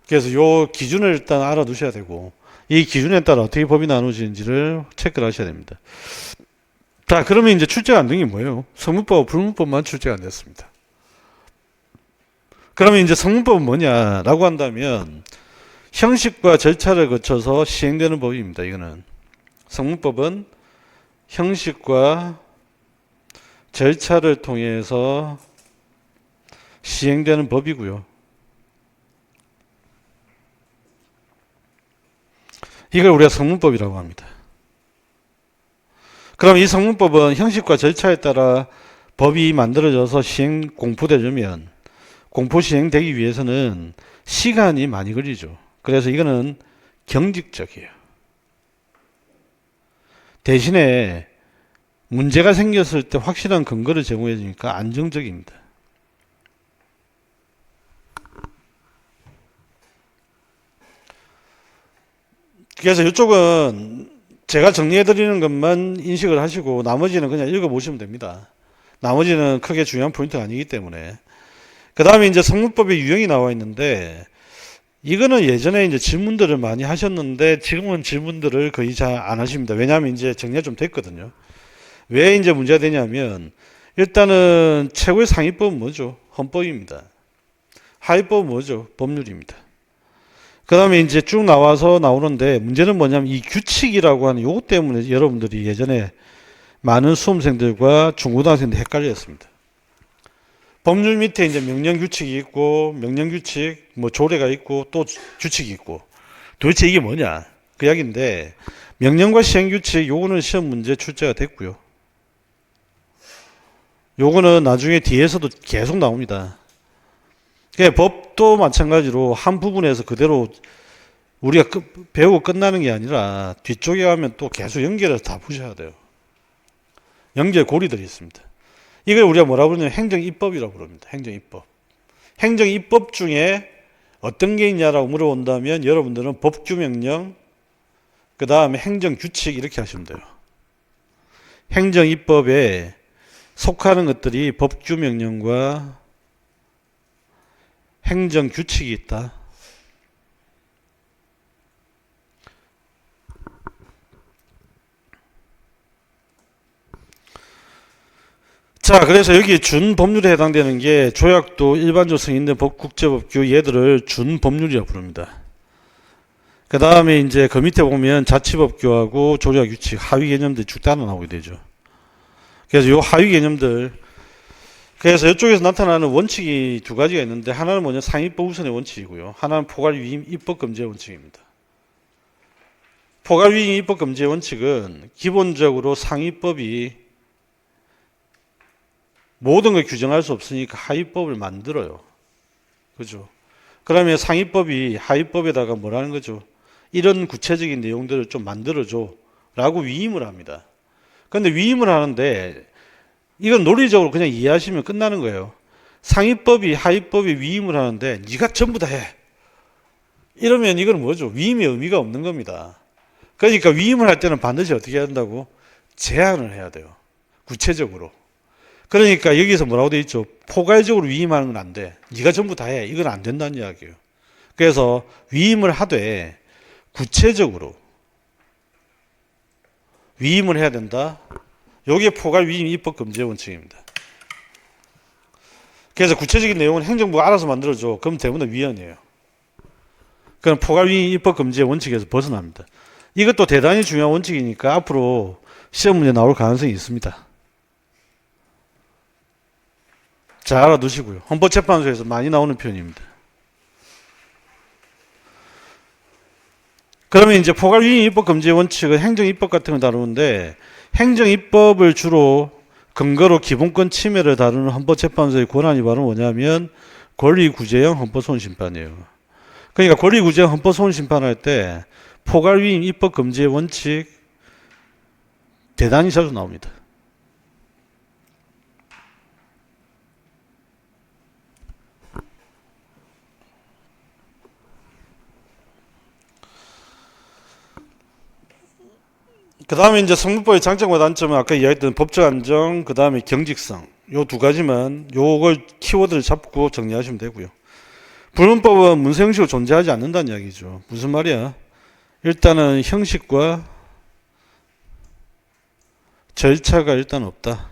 그래서 요 기준을 일단 알아두셔야 되고 이 기준에 따라 어떻게 법이 나누어지는지를 체크를 하셔야 됩니다. 자, 그러면 이제 출제가 안 된 게 뭐예요? 성문법, 불문법만 출제가 안 됐습니다. 그러면 이제 성문법은 뭐냐라고 한다면 형식과 절차를 거쳐서 시행되는 법입니다. 이거는 성문법은 형식과 절차를 통해서 시행되는 법이고요. 이걸 우리가 성문법이라고 합니다. 그럼 이 성문법은 형식과 절차에 따라 법이 만들어져서 시행 공포되려면 공포 시행되기 위해서는 시간이 많이 걸리죠. 그래서 이거는 경직적이에요. 대신에 문제가 생겼을 때 확실한 근거를 제공해 주니까 안정적입니다. 그래서 이쪽은 제가 정리해 드리는 것만 인식을 하시고 나머지는 그냥 읽어 보시면 됩니다. 나머지는 크게 중요한 포인트가 아니기 때문에. 그 다음에 이제 성문법의 유형이 나와 있는데 이거는 예전에 이제 질문들을 많이 하셨는데 지금은 질문들을 거의 잘 안 하십니다. 왜냐하면 이제 정리가 좀 됐거든요. 왜 이제 문제가 되냐면 일단은 최고의 상위법은 뭐죠? 헌법입니다. 하위법은 뭐죠? 법률입니다. 그 다음에 이제 쭉 나와서 나오는데 문제는 뭐냐면 이 규칙이라고 하는 요것 때문에 여러분들이 예전에 많은 수험생들과 중고등학생들이 헷갈렸습니다. 법률 밑에 이제 명령규칙이 있고 명령규칙 뭐 조례가 있고 또 규칙이 있고 도대체 이게 뭐냐 그 이야기인데 명령과 시행규칙 요거는 시험 문제 출제가 됐고요. 요거는 나중에 뒤에서도 계속 나옵니다. 법도 마찬가지로 한 부분에서 그대로 우리가 배우고 끝나는 게 아니라 뒤쪽에 가면 또 계속 연결해서 다 보셔야 돼요. 연결고리들이 있습니다. 이걸 우리가 뭐라고 부르냐면 행정입법이라고 부릅니다. 행정입법. 행정입법 중에 어떤 게 있냐라고 물어본다면 여러분들은 법규명령, 그 다음에 행정규칙 이렇게 하시면 돼요. 행정입법에 속하는 것들이 법규명령과 행정규칙이 있다. 자, 그래서 여기 준법률에 해당되는 게 조약도 일반적 승인된 법, 국제법규 얘들을 준법률이라고 부릅니다. 그 다음에 이제 그 밑에 보면 자치법규하고 조약 규칙, 하위 개념들이 쭉 따라 나오게 되죠. 그래서 요 하위 개념들, 그래서 이쪽에서 나타나는 원칙이 두 가지가 있는데 하나는 뭐냐, 상위법 우선의 원칙이고요. 하나는 포괄위임 입법 금지 원칙입니다. 포괄위임 입법 금지 원칙은 기본적으로 상위법이 모든 걸 규정할 수 없으니까 하위법을 만들어요. 그죠? 그러면 상위법이 하위법에다가 뭐라는 거죠? 이런 구체적인 내용들을 좀 만들어줘 라고 위임을 합니다. 근데 위임을 하는데 이건 논리적으로 그냥 이해하시면 끝나는 거예요. 상위법이 하위법이 위임을 하는데 네가 전부 다 해. 이러면 이건 뭐죠? 위임의 의미가 없는 겁니다. 그러니까 위임을 할 때는 반드시 어떻게 해야 한다고? 제한을 해야 돼요. 구체적으로. 그러니까 여기서 뭐라고 되어 있죠? 포괄적으로 위임하는 건 안 돼. 네가 전부 다 해. 이건 안 된다는 이야기예요. 그래서 위임을 하되 구체적으로 위임을 해야 된다. 여기에 포괄 위임 입법 금지 원칙입니다. 그래서 구체적인 내용은 행정부가 알아서 만들어줘. 그럼 대부분 위헌이에요. 그럼 포괄 위임 입법 금지의 원칙에서 벗어납니다. 이것도 대단히 중요한 원칙이니까 앞으로 시험 문제 나올 가능성이 있습니다. 잘 알아두시고요. 헌법재판소에서 많이 나오는 표현입니다. 그러면 이제 포괄위임 입법 금지 원칙은 행정입법 같은 걸 다루는데 행정입법을 주로 근거로 기본권 침해를 다루는 헌법재판소의 권한이 바로 뭐냐면 권리구제형 헌법소원심판이에요. 그러니까 권리구제형 헌법소원심판할 때 포괄위임 입법 금지의 원칙 대단히 자주 나옵니다. 그 다음에 이제 성문법의 장점과 단점은 아까 이야기했던 법적 안정, 그 다음에 경직성. 요 두 가지만 요걸 키워드를 잡고 정리하시면 되고요. 불문법은 문서 형식으로 존재하지 않는다는 이야기죠. 무슨 말이야? 일단은 형식과 절차가 일단 없다.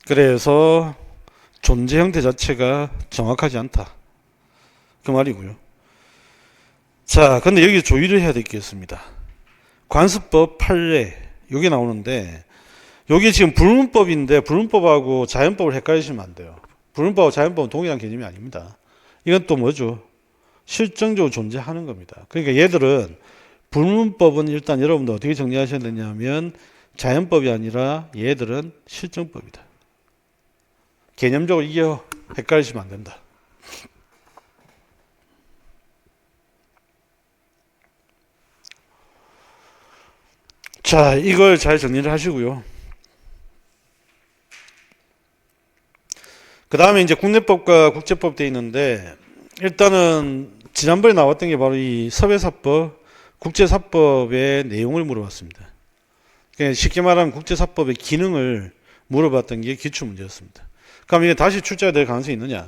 그래서 존재 형태 자체가 정확하지 않다. 그 말이고요. 자, 근데 여기 조율을 해야 되겠습니다. 관습법 판례 여기 나오는데 여기 지금 불문법인데 불문법하고 자연법을 헷갈리시면 안 돼요. 불문법하고 자연법은 동일한 개념이 아닙니다. 이건 또 뭐죠? 실정적으로 존재하는 겁니다. 그러니까 얘들은 불문법은 일단 여러분들 어떻게 정리하셔야 되냐면 자연법이 아니라 얘들은 실정법이다. 개념적으로 이게 헷갈리시면 안 된다. 자, 이걸 잘 정리를 하시고요. 그 다음에 이제 국내법과 국제법 돼 있는데 일단은 지난번에 나왔던 게 바로 이 섭외사법, 국제사법의 내용을 물어봤습니다. 그러니까 쉽게 말하면 국제사법의 기능을 물어봤던 게 기출문제였습니다. 그럼 이게 다시 출제가 될 가능성이 있느냐?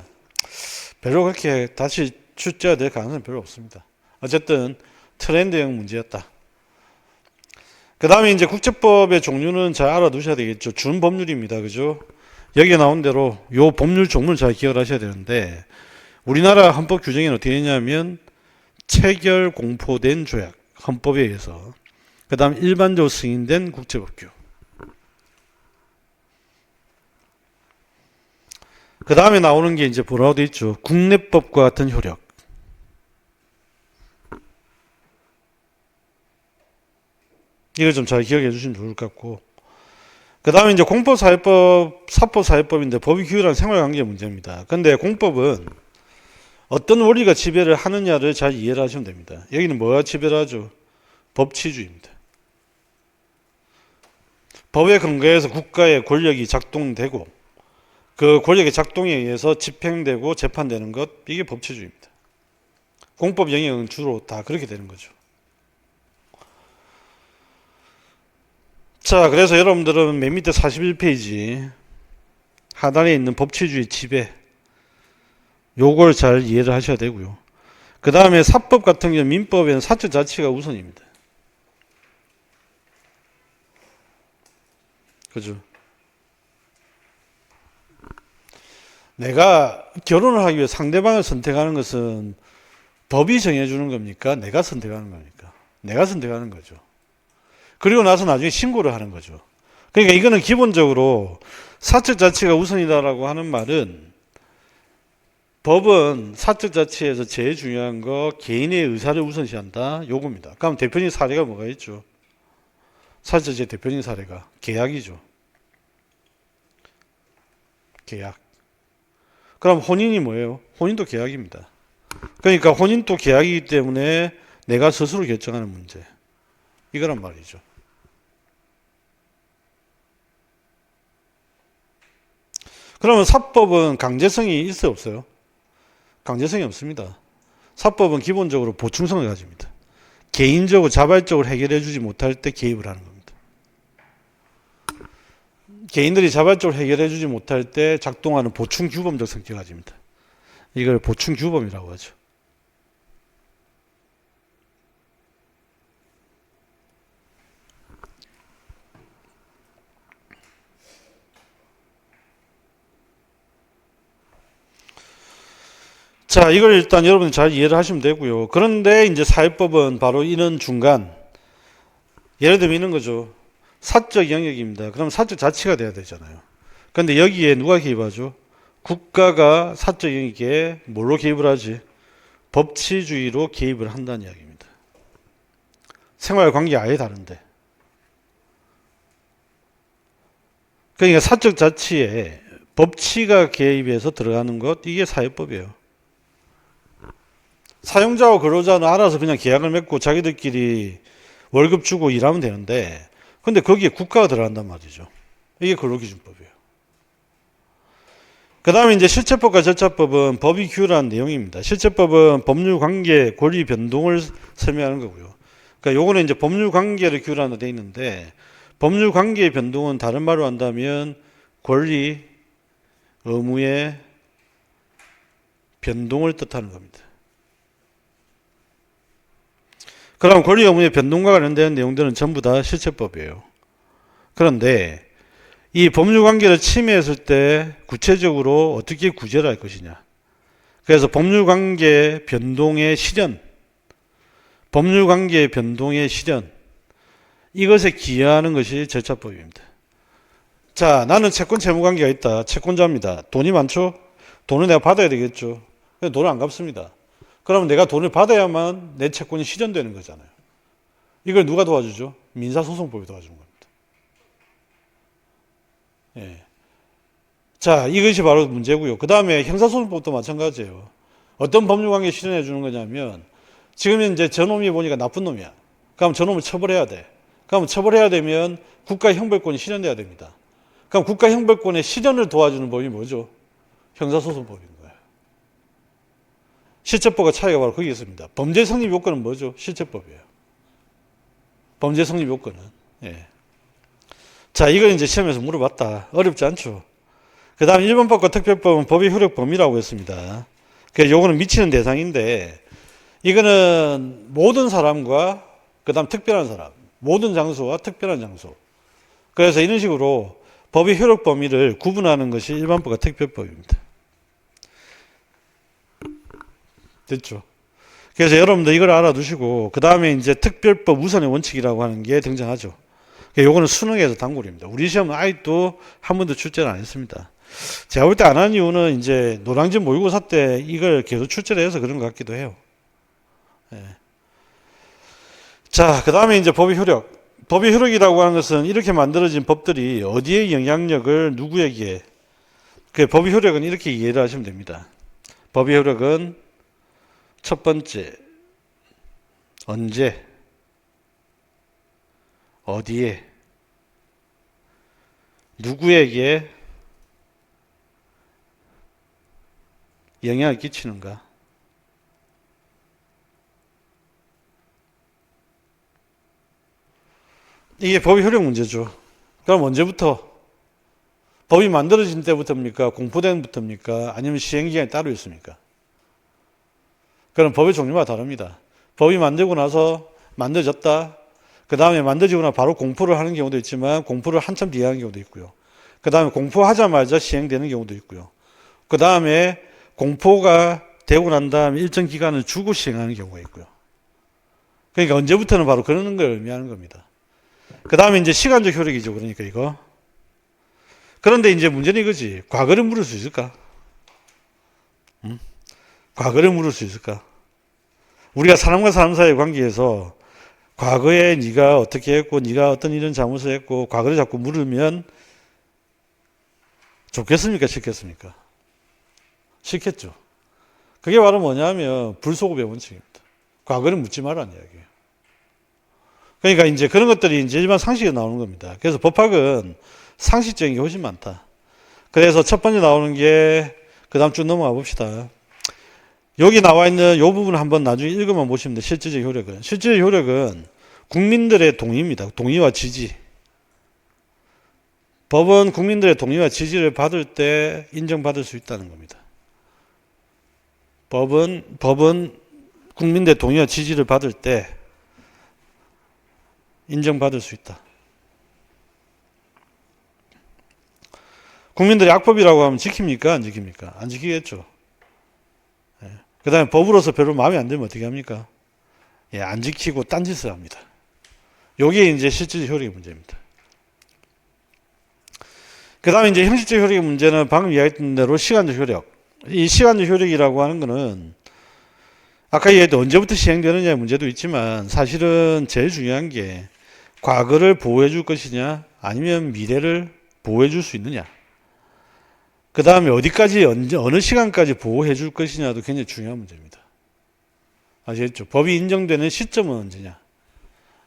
별로 그렇게 다시 출제가 될 가능성은 별로 없습니다. 어쨌든 트렌드형 문제였다. 그 다음에 이제 국제법의 종류는 잘 알아두셔야 되겠죠. 준법률입니다. 그죠? 여기에 나온 대로 요 법률 종류를 잘 기억을 하셔야 되는데 우리나라 헌법 규정에는 어떻게 되냐면 체결 공포된 조약, 헌법에 의해서 그 다음 일반적으로 승인된 국제법규 그 다음에 나오는 게 이제 뭐라고 되어 있죠. 국내법과 같은 효력 이걸 좀 잘 기억해 주시면 좋을 것 같고 그 다음에 이제 공법사회법, 사법사회법인데 법이 규율한 생활관계 문제입니다. 근데 공법은 어떤 원리가 지배를 하느냐를 잘 이해를 하시면 됩니다. 여기는 뭐가 지배를 하죠? 법치주의입니다. 법에 근거해서 국가의 권력이 작동되고 그 권력의 작동에 의해서 집행되고 재판되는 것 이게 법치주의입니다. 공법 영역은 주로 다 그렇게 되는 거죠. 자, 그래서 여러분들은 맨 밑에 41페이지 하단에 있는 법치주의 지배 요걸 잘 이해를 하셔야 되고요. 그 다음에 사법 같은 경우 민법에는 사적 자치가 우선입니다. 그죠? 내가 결혼을 하기 위해 상대방을 선택하는 것은 법이 정해주는 겁니까? 내가 선택하는 겁니까? 내가 선택하는 거죠. 그리고 나서 나중에 신고를 하는 거죠. 그러니까 이거는 기본적으로 사적 자치가 우선이다라고 하는 말은 법은 사적 자치에서 제일 중요한 거 개인의 의사를 우선시한다. 요겁니다. 그럼 대표적인 사례가 뭐가 있죠? 사적 자치의 대표적인 사례가 계약이죠. 계약. 그럼 혼인이 뭐예요? 혼인도 계약입니다. 그러니까 혼인도 계약이기 때문에 내가 스스로 결정하는 문제. 이거란 말이죠. 그러면 사법은 강제성이 있어요, 없어요? 강제성이 없습니다. 사법은 기본적으로 보충성을 가집니다. 개인적으로 자발적으로 해결해 주지 못할 때 개입을 하는 겁니다. 개인들이 자발적으로 해결해 주지 못할 때 작동하는 보충규범적 성격을 가집니다. 이걸 보충규범이라고 하죠. 자, 이걸 일단 여러분이 잘 이해를 하시면 되고요. 그런데 이제 사회법은 바로 이런 중간, 예를 들면 이런 거죠. 사적 영역입니다. 그럼 사적 자치가 돼야 되잖아요. 그런데 여기에 누가 개입하죠? 국가가 사적 영역에 뭘로 개입을 하지? 법치주의로 개입을 한다는 이야기입니다. 생활관계 아예 다른데. 그러니까 사적 자치에 법치가 개입해서 들어가는 것, 이게 사회법이에요. 사용자와 근로자는 알아서 그냥 계약을 맺고 자기들끼리 월급 주고 일하면 되는데, 근데 거기에 국가가 들어간단 말이죠. 이게 근로기준법이에요. 그 다음에 이제 실체법과 절차법은 법이 규율한 내용입니다. 실체법은 법률 관계, 권리 변동을 설명하는 거고요. 그러니까 요거는 이제 법률 관계를 규율하는 데 있는데, 법률 관계의 변동은 다른 말로 한다면 권리, 의무의 변동을 뜻하는 겁니다. 그럼 권리 의무의 변동과 관련된 내용들은 전부 다 실체법이에요. 그런데 이 법률관계를 침해했을 때 구체적으로 어떻게 구제를 할 것이냐. 그래서 법률관계 변동의 실현, 법률관계 변동의 실현, 이것에 기여하는 것이 절차법입니다. 자, 나는 채권 채무관계가 있다. 채권자입니다. 돈이 많죠? 돈을 내가 받아야 되겠죠. 근데 돈을 안 갚습니다. 그러면 내가 돈을 받아야만 내 채권이 실현되는 거잖아요. 이걸 누가 도와주죠? 민사소송법이 도와주는 겁니다. 예. 자, 이것이 바로 문제고요. 그 다음에 형사소송법도 마찬가지예요. 어떤 법률관계 실현해 주는 거냐면, 지금 이제 저놈이 보니까 나쁜 놈이야. 그럼 저놈을 처벌해야 돼. 그럼 처벌해야 되면 국가 형벌권이 실현돼야 됩니다. 그럼 국가 형벌권의 실현을 도와주는 법이 뭐죠? 형사소송법인 거예요. 실체법과 차이가 바로 거기 있습니다. 범죄 성립 요건은 뭐죠? 실체법이에요. 범죄 성립 요건은. 예. 자, 이걸 이제 시험에서 물어봤다. 어렵지 않죠? 그 다음 일반법과 특별법은 법의 효력 범위라고 했습니다. 그래서 요거는 미치는 대상인데, 이거는 모든 사람과 그 다음 특별한 사람, 모든 장소와 특별한 장소. 그래서 이런 식으로 법의 효력 범위를 구분하는 것이 일반법과 특별법입니다. 됐죠? 그래서 여러분들 이걸 알아두시고, 그 다음에 이제 특별법 우선의 원칙이라고 하는 게 등장하죠. 요거는 수능에서 단골입니다. 우리 시험은 아직도 한 번도 출제를 안 했습니다. 제가 볼 때 안 한 이유는 이제 노량진 모의고사 때 이걸 계속 출제를 해서 그런 것 같기도 해요. 예. 자, 그 다음에 이제 법의 효력. 법의 효력이라고 하는 것은 이렇게 만들어진 법들이 어디에 영향력을 누구에게, 그 법의 효력은 이렇게 이해를 하시면 됩니다. 법의 효력은 첫 번째, 언제, 어디에, 누구에게 영향을 끼치는가. 이게 법의 효력 문제죠. 그럼 언제부터? 법이 만들어진 때부터입니까? 공포된 때부터입니까? 아니면 시행기간이 따로 있습니까? 그럼 법의 종류가 다릅니다. 법이 만들고 나서 만들어졌다. 그 다음에 만들어지거나 바로 공포를 하는 경우도 있지만 공포를 한참 뒤에 하는 경우도 있고요. 그 다음에 공포하자마자 시행되는 경우도 있고요. 그 다음에 공포가 되고 난 다음에 일정 기간을 주고 시행하는 경우가 있고요. 그러니까 언제부터는 바로 그러는 걸 의미하는 겁니다. 그 다음에 이제 시간적 효력이죠. 그러니까 이거. 그런데 이제 문제는 이거지. 과거를 물을 수 있을까? 응? 과거를 물을 수 있을까? 우리가 사람과 사람 사이의 관계에서 과거에 네가 어떻게 했고 네가 어떤 이런 잘못을 했고 과거를 자꾸 물으면 좋겠습니까? 싫겠습니까? 싫겠죠. 그게 바로 뭐냐면 불소급의 원칙입니다. 과거를 묻지 말라는 이야기예요. 그러니까 이제 그런 것들이 이제 일반 상식에 나오는 겁니다. 그래서 법학은 상식적인 게 훨씬 많다. 그래서 첫 번째 나오는 게 그 다음 쭉 넘어가 봅시다. 여기 나와 있는 이 부분을 한번 나중에 읽어만 보시면 돼요. 실질적 효력은. 실질적 효력은 국민들의 동의입니다. 동의와 지지. 법은 국민들의 동의와 지지를 받을 때 인정받을 수 있다는 겁니다. 법은 국민들의 동의와 지지를 받을 때 인정받을 수 있다. 국민들이 악법이라고 하면 지킵니까? 안 지킵니까? 안 지키겠죠. 그 다음에 법으로서 별로 마음에 안 들면 어떻게 합니까? 예, 안 지키고 딴짓을 합니다. 요게 이제 실질적 효력의 문제입니다. 그 다음에 이제 형식적 효력의 문제는 방금 이야기했던 대로 시간적 효력. 이 시간적 효력이라고 하는 거는 아까 얘기했던 언제부터 시행되느냐의 문제도 있지만 사실은 제일 중요한 게 과거를 보호해 줄 것이냐 아니면 미래를 보호해 줄 수 있느냐. 그 다음에 어디까지 어느 시간까지 보호해 줄 것이냐도 굉장히 중요한 문제입니다. 아시겠죠? 법이 인정되는 시점은 언제냐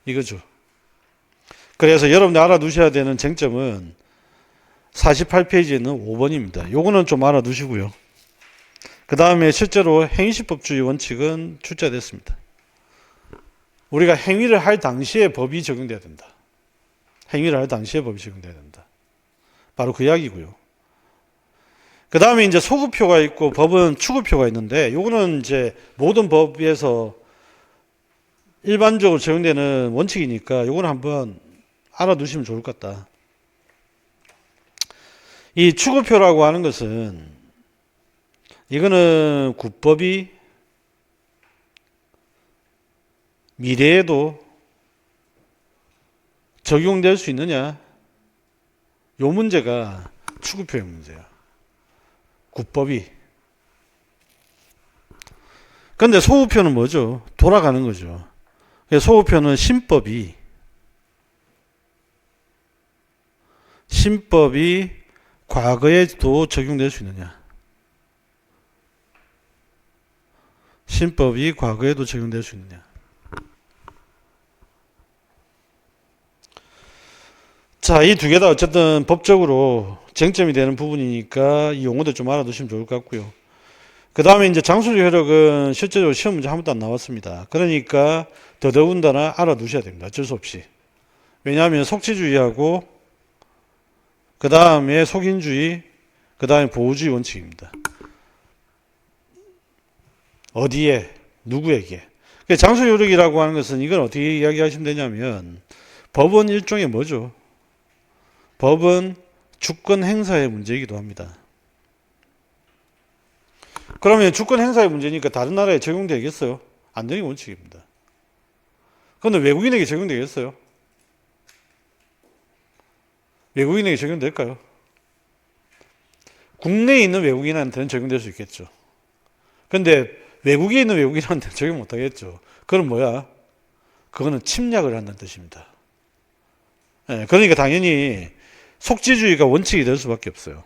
이거죠. 그래서 여러분들 알아두셔야 되는 쟁점은 48페이지에 있는 5번입니다. 요거는 좀 알아두시고요. 그 다음에 실제로 행위시법주의 원칙은 출제됐습니다. 우리가 행위를 할 당시에 법이 적용돼야 된다. 행위를 할 당시에 법이 적용돼야 된다. 바로 그 이야기고요. 그 다음에 이제 소급표가 있고 법은 추급표가 있는데 요거는 이제 모든 법에서 일반적으로 적용되는 원칙이니까 요거는 한번 알아두시면 좋을 것 같다. 이 추급표라고 하는 것은 이거는 국법이 미래에도 적용될 수 있느냐 요 문제가 추급표의 문제야. 국법이. 근데 소급표는 뭐죠? 돌아가는 거죠. 소급표는 신법이 과거에도 적용될 수 있느냐. 신법이 과거에도 적용될 수 있느냐. 자, 이 두 개 다 어쨌든 법적으로 쟁점이 되는 부분이니까 이 용어도 좀 알아두시면 좋을 것 같고요. 그 다음에 이제 장소적 효력은 실제로 시험 문제 한 번도 안 나왔습니다. 그러니까 더더군다나 알아두셔야 됩니다. 어쩔 수 없이. 왜냐하면 속지주의하고 그 다음에 속인주의, 그 다음에 보호주의 원칙입니다. 어디에, 누구에게. 장소적 효력이라고 하는 것은 이건 어떻게 이야기하시면 되냐면 법은 일종의 뭐죠? 법은 주권 행사의 문제이기도 합니다. 그러면 주권 행사의 문제니까 다른 나라에 적용되겠어요? 안 되는 원칙입니다. 그런데 외국인에게 적용되겠어요? 외국인에게 적용될까요? 국내에 있는 외국인한테는 적용될 수 있겠죠. 근데 외국에 있는 외국인한테는 적용 못하겠죠. 그건 뭐야? 그거는 침략을 한다는 뜻입니다. 네, 그러니까 당연히 속지주의가 원칙이 될 수밖에 없어요.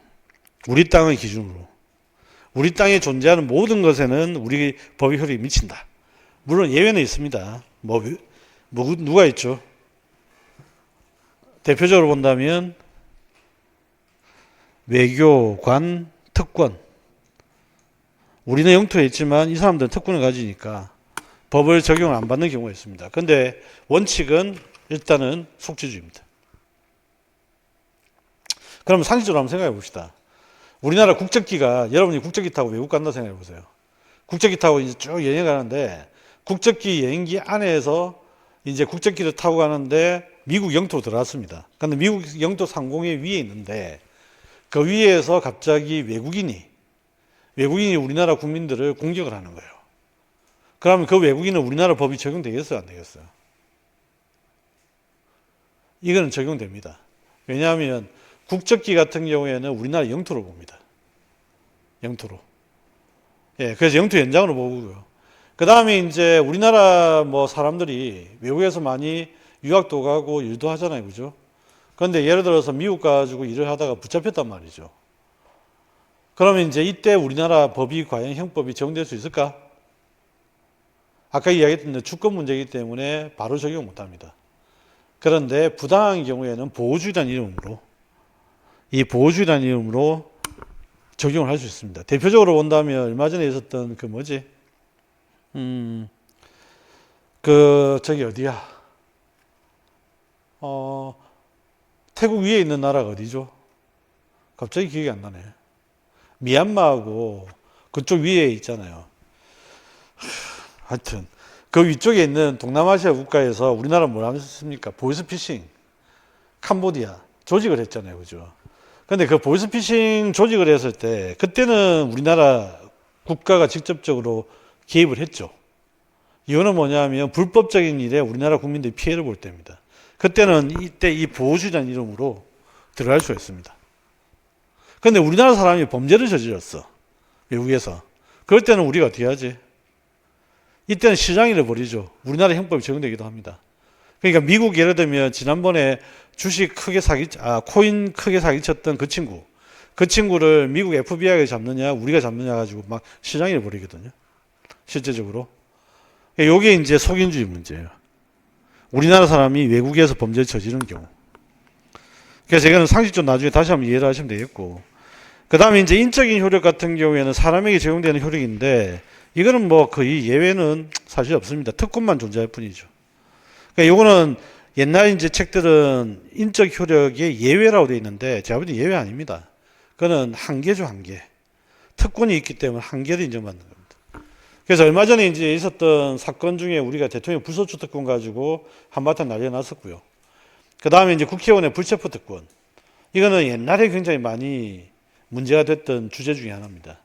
우리 땅의 기준으로. 우리 땅에 존재하는 모든 것에는 우리 법의 효력이 미친다. 물론 예외는 있습니다. 누가 있죠? 대표적으로 본다면 외교관, 특권. 우리는 영토에 있지만 이 사람들은 특권을 가지니까 법을 적용을 안 받는 경우가 있습니다. 그런데 원칙은 일단은 속지주의입니다. 그럼 상식적으로 한번 생각해 봅시다. 우리나라 국적기가 여러분이 국적기 타고 외국 간다 생각해 보세요. 국적기 타고 이제 쭉 여행 가는데 국적기 여행기 안에서 이제 국적기를 타고 가는데 미국 영토로 들어왔습니다. 근데 미국 영토 상공의 위에 있는데 그 위에서 갑자기 외국인이 우리나라 국민들을 공격을 하는 거예요. 그러면 그 외국인은 우리나라 법이 적용되겠어요, 안 되겠어요? 이거는 적용됩니다. 왜냐하면 국적기 같은 경우에는 우리나라 영토로 봅니다. 영토로. 예, 그래서 영토 연장으로 보고요. 그 다음에 이제 우리나라 뭐 사람들이 외국에서 많이 유학도 가고 일도 하잖아요, 그죠? 그런데 예를 들어서 미국 가지고 일을 하다가 붙잡혔단 말이죠. 그러면 이제 이때 우리나라 법이 과연 형법이 적용될 수 있을까? 아까 이야기했던 주권 문제이기 때문에 바로 적용 못 합니다. 그런데 부당한 경우에는 보호주의라는 이름으로, 이 보호주의라는 이름으로 적용을 할 수 있습니다. 대표적으로 본다면 얼마 전에 있었던 그 뭐지? 저기 어디야? 태국 위에 있는 나라가 어디죠? 갑자기 기억이 안 나네. 미얀마하고 그쪽 위에 있잖아요. 하여튼 그 위쪽에 있는 동남아시아 국가에서 우리나라 뭘 하셨습니까? 보이스피싱, 캄보디아 조직을 했잖아요, 그죠? 근데 그 보이스피싱 조직을 했을 때 그때는 우리나라 국가가 직접적으로 개입을 했죠. 이유는 뭐냐면 불법적인 일에 우리나라 국민들이 피해를 볼 때입니다. 그때는 이때 이 보호주의라는 이름으로 들어갈 수가 있습니다. 그런데 우리나라 사람이 범죄를 저질렀어, 외국에서. 그럴 때는 우리가 어떻게 하지? 이때는 시장일을 벌이죠. 우리나라 형법이 적용되기도 합니다. 그러니까 미국 예를 들면 지난번에 주식 크게 코인 크게 사기쳤던 그 친구를 미국 FBI가 잡느냐 우리가 잡느냐 가지고 막 시장일을 벌이거든요, 실제적으로. 이게 이제 속인주의 문제예요. 우리나라 사람이 외국에서 범죄를 저지르는 경우. 그래서 이거는 상식적으로 나중에 다시 한번 이해를 하시면 되겠고, 그 다음에 이제 인적인 효력 같은 경우에는 사람에게 적용되는 효력인데, 이거는 뭐 거의 예외는 사실 없습니다. 특권만 존재할 뿐이죠. 그러니까 이거는 옛날 이제 책들은 인적 효력의 예외라고 되어 있는데, 제가 볼 때 예외 아닙니다. 그거는 한계죠, 한계. 특권이 있기 때문에 한계를 인정받는 겁니다. 그래서 얼마 전에 이제 있었던 사건 중에 우리가 대통령 불소추 특권 가지고 한바탕 난리가 났었고요. 그 다음에 이제 국회의원의 불체포 특권. 이거는 옛날에 굉장히 많이 문제가 됐던 주제 중에 하나입니다.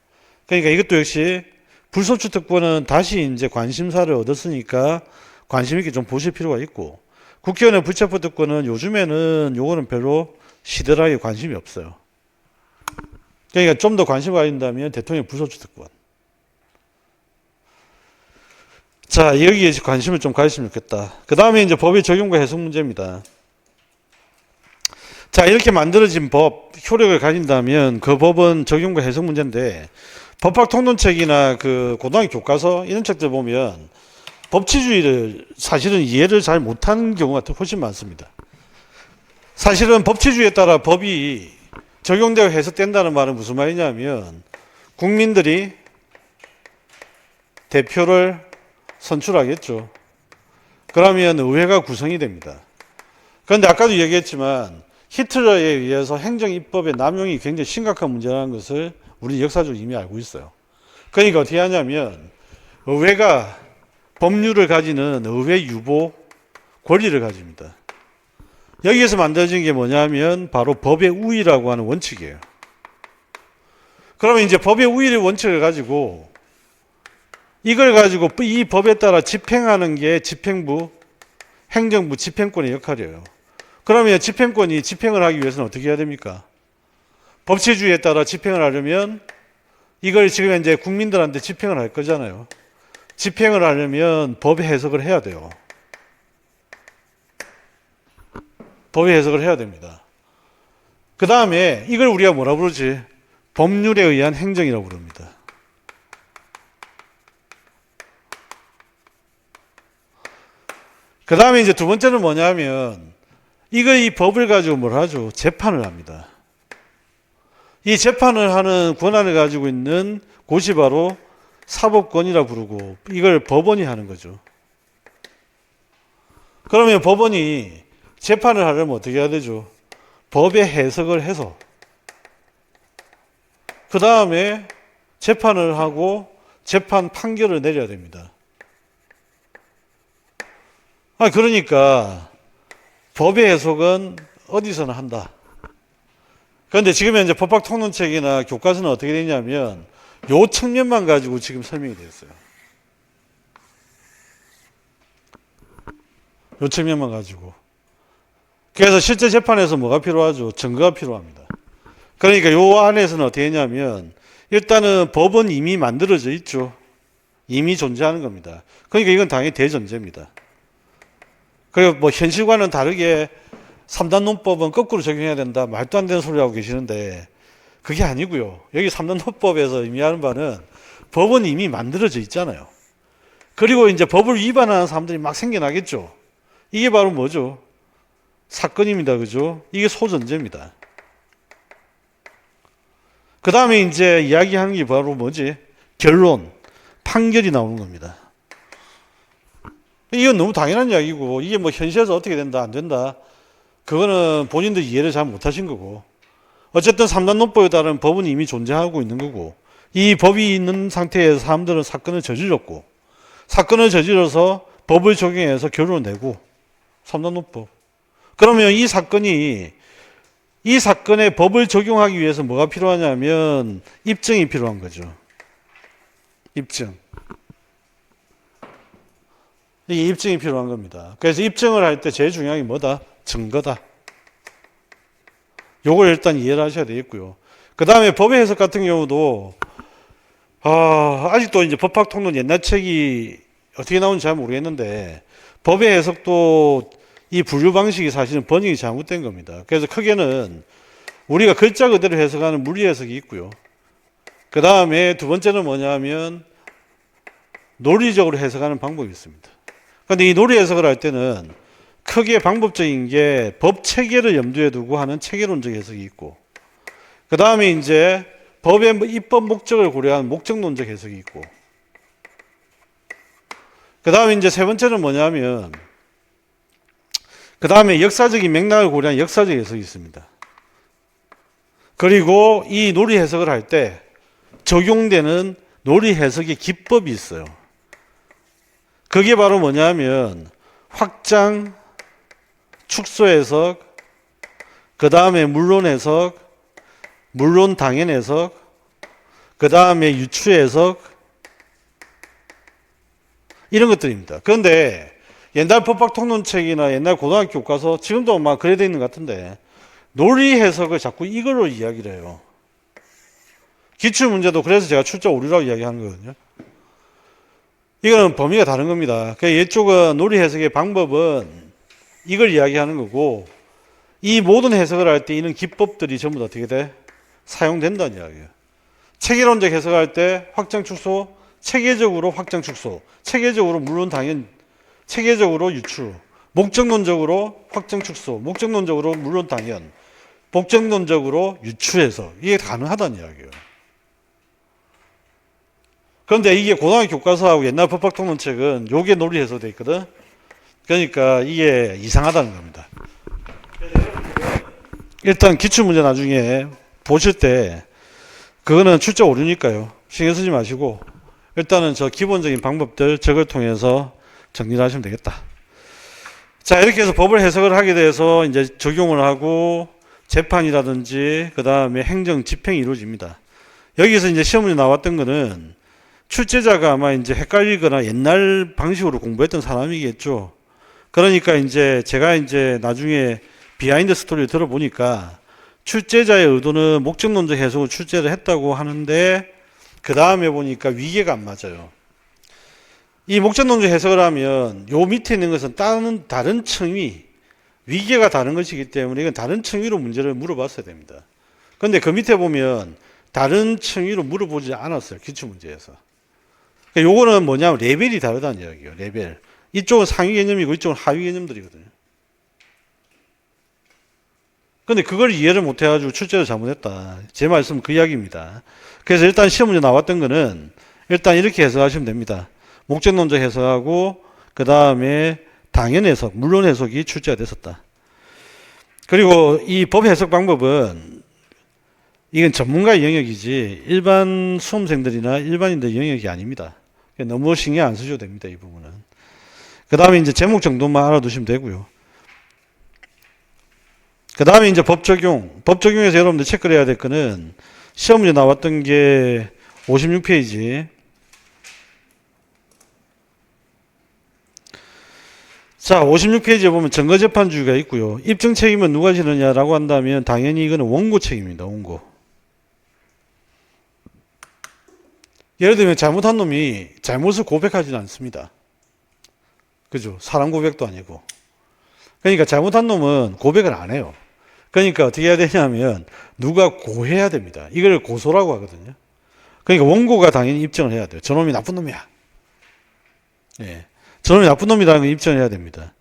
그러니까 이것도 역시 불소추 특권은 다시 이제 관심사를 얻었으니까 관심 있게 좀 보실 필요가 있고, 국회의원의 불체포 특권은 요즘에는 요거는 별로 시들하게 관심이 없어요. 그러니까 좀 더 관심 가진다면 대통령 불소추 특권. 자, 여기에 관심을 좀 가졌으면 좋겠다. 그 다음에 이제 법의 적용과 해석 문제입니다. 자, 이렇게 만들어진 법, 효력을 가진다면 그 법은 적용과 해석 문제인데, 법학 통론책이나 그 고등학교 교과서 이런 책들 보면 법치주의를 사실은 이해를 잘 못하는 경우가 훨씬 많습니다. 사실은 법치주의에 따라 법이 적용되고 해석된다는 말은 무슨 말이냐면, 국민들이 대표를 선출하겠죠. 그러면 의회가 구성이 됩니다. 그런데 아까도 얘기했지만 히틀러에 의해서 행정입법의 남용이 굉장히 심각한 문제라는 것을 우리 역사적으로 이미 알고 있어요. 그러니까 어떻게 하냐면 의회가 법률을 가지는 의회 유보 권리를 가집니다. 여기에서 만들어진 게 뭐냐면 바로 법의 우위라고 하는 원칙이에요. 그러면 이제 법의 우위의 원칙을 가지고 이걸 가지고 이 법에 따라 집행하는 게 집행부, 행정부, 집행권의 역할이에요. 그러면 집행권이 집행을 하기 위해서는 어떻게 해야 됩니까? 법치주의에 따라 집행을 하려면 이걸 지금 이제 국민들한테 집행을 할 거잖아요. 집행을 하려면 법의 해석을 해야 돼요. 법의 해석을 해야 됩니다. 그 다음에 이걸 우리가 뭐라 부르지? 법률에 의한 행정이라고 부릅니다. 그 다음에 이제 두 번째는 뭐냐면 이 법을 가지고 뭘 하죠? 재판을 합니다. 이 재판을 하는 권한을 가지고 있는 곳이 바로 사법권이라 부르고 이걸 법원이 하는 거죠. 그러면 법원이 재판을 하려면 어떻게 해야 되죠? 법의 해석을 해서 그 다음에 재판을 하고 재판 판결을 내려야 됩니다. 그러니까 법의 해석은 어디서나 한다. 그런데 지금 현재 법학통론책이나 교과서는 어떻게 되냐면 요 측면만 가지고 지금 설명이 됐어요. 요 측면만 가지고. 그래서 실제 재판에서 뭐가 필요하죠? 증거가 필요합니다. 그러니까 요 안에서는 어떻게 했냐면 일단은 법은 이미 만들어져 있죠. 이미 존재하는 겁니다. 그러니까 이건 당연히 대전제입니다. 그리고 뭐 현실과는 다르게 3단 논법은 거꾸로 적용해야 된다. 말도 안 되는 소리 하고 계시는데 그게 아니고요. 여기 3단 논법에서 의미하는 바는 법은 이미 만들어져 있잖아요. 그리고 이제 법을 위반하는 사람들이 막 생겨나겠죠. 이게 바로 뭐죠? 사건입니다. 그죠? 이게 소전제입니다. 그 다음에 이제 이야기하는 게 바로 뭐지? 결론, 판결이 나오는 겁니다. 이건 너무 당연한 이야기고 이게 뭐 현실에서 어떻게 된다 안 된다 그거는 본인들 이해를 잘 못하신 거고 어쨌든 3단 논법에 따른 법은 이미 존재하고 있는 거고 이 법이 있는 상태에서 사람들은 사건을 저질렀고 사건을 저질러서 법을 적용해서 결론을 내고 3단 논법 그러면 이 사건에 법을 적용하기 위해서 뭐가 필요하냐면 입증이 필요한 거죠. 입증. 이게 입증이 필요한 겁니다. 그래서 입증을 할 때 제일 중요한 게 뭐다? 증거다. 요걸 일단 이해를 하셔야 되겠고요. 그 다음에 법의 해석 같은 경우도 아직도 이제 법학통론 옛날 책이 어떻게 나오는지 잘 모르겠는데 법의 해석도 이 분류 방식이 사실은 번역이 잘못된 겁니다. 그래서 크게는 우리가 글자 그대로 해석하는 물리 해석이 있고요. 그 다음에 두 번째는 뭐냐면 논리적으로 해석하는 방법이 있습니다. 그런데 이 논리 해석을 할 때는 크게 방법적인 게 법 체계를 염두에 두고 하는 체계론적 해석이 있고 그 다음에 이제 법의 입법 목적을 고려하는 목적론적 해석이 있고 그 다음에 이제 세 번째는 뭐냐면 그 다음에 역사적인 맥락을 고려한 역사적 해석이 있습니다. 그리고 이 논리 해석을 할 때 적용되는 논리 해석의 기법이 있어요. 그게 바로 뭐냐면 확장, 축소 해석, 그 다음에 물론 해석, 물론 당연 해석, 그 다음에 유추 해석 이런 것들입니다. 그런데 옛날 법학통론책이나 옛날 고등학교 교과서 지금도 막 그래 돼 있는 것 같은데 논리 해석을 자꾸 이걸로 이야기를 해요. 기출문제도 그래서 제가 출제 오류라고 이야기하는 거거든요. 이거는 범위가 다른 겁니다. 이쪽은 논리 해석의 방법은 이걸 이야기하는 거고 이 모든 해석을 할 때 이런 기법들이 전부 다 어떻게 돼? 사용된다는 이야기예요. 체계론적 해석할 때 확장 축소, 체계적으로 확장 축소, 체계적으로 물론 당연, 체계적으로 유추, 목적론적으로 확장 축소, 목적론적으로 물론 당연, 목적론적으로 유추 해석 이게 가능하다는 이야기예요. 그런데 이게 고등학교 교과서하고 옛날 법학통론책은 요게 논리 해석되어 있거든. 그러니까 이게 이상하다는 겁니다. 일단 기출문제 나중에 보실 때 그거는 출제 오류니까요. 신경 쓰지 마시고 일단은 저 기본적인 방법들 저걸 통해서 정리를 하시면 되겠다. 자, 이렇게 해서 법을 해석을 하게 돼서 이제 적용을 하고 재판이라든지 그 다음에 행정 집행이 이루어집니다. 여기서 이제 시험문제 나왔던 거는 출제자가 아마 이제 헷갈리거나 옛날 방식으로 공부했던 사람이겠죠. 그러니까 이제 제가 이제 나중에 비하인드 스토리를 들어보니까 출제자의 의도는 목적론적 해석을 출제를 했다고 하는데 그 다음에 보니까 위계가 안 맞아요. 이 목적론적 해석을 하면 요 밑에 있는 것은 다른 층위, 위계가 다른 것이기 때문에 이건 다른 층위로 문제를 물어봤어야 됩니다. 그런데 그 밑에 보면 다른 층위로 물어보지 않았어요. 기출문제에서. 요거는 뭐냐면 레벨이 다르다는 이야기예요. 레벨. 이쪽은 상위 개념이고 이쪽은 하위 개념들이거든요. 근데 그걸 이해를 못 해가지고 출제를 잘못했다. 제 말씀은 그 이야기입니다. 그래서 일단 시험 문제 나왔던 거는 일단 이렇게 해석하시면 됩니다. 목적론적 해석하고 그 다음에 당연 해석, 물론 해석이 출제가 됐었다. 그리고 이 법 해석 방법은 이건 전문가의 영역이지 일반 수험생들이나 일반인들 영역이 아닙니다. 너무 신경 안 쓰셔도 됩니다. 이 부분은. 그 다음에 이제 제목 정도만 알아두시면 되고요. 그 다음에 이제 법 적용. 법 적용에서 여러분들 체크를 해야 될 거는 시험 문제 나왔던 게 56페이지. 자, 56페이지에 보면 증거재판주의가 있고요. 입증 책임은 누가 지느냐라고 한다면 당연히 이거는 원고 책임입니다. 원고. 예를 들면 잘못한 놈이 잘못을 고백하지는 않습니다. 그죠? 사람 고백도 아니고. 그러니까 잘못한 놈은 고백을 안 해요. 그러니까 어떻게 해야 되냐면 누가 고해야 됩니다. 이걸 고소라고 하거든요. 그러니까 원고가 당연히 입증을 해야 돼요. 저놈이 나쁜 놈이야. 예. 저놈이 나쁜 놈이라는 걸 입증을 해야 됩니다.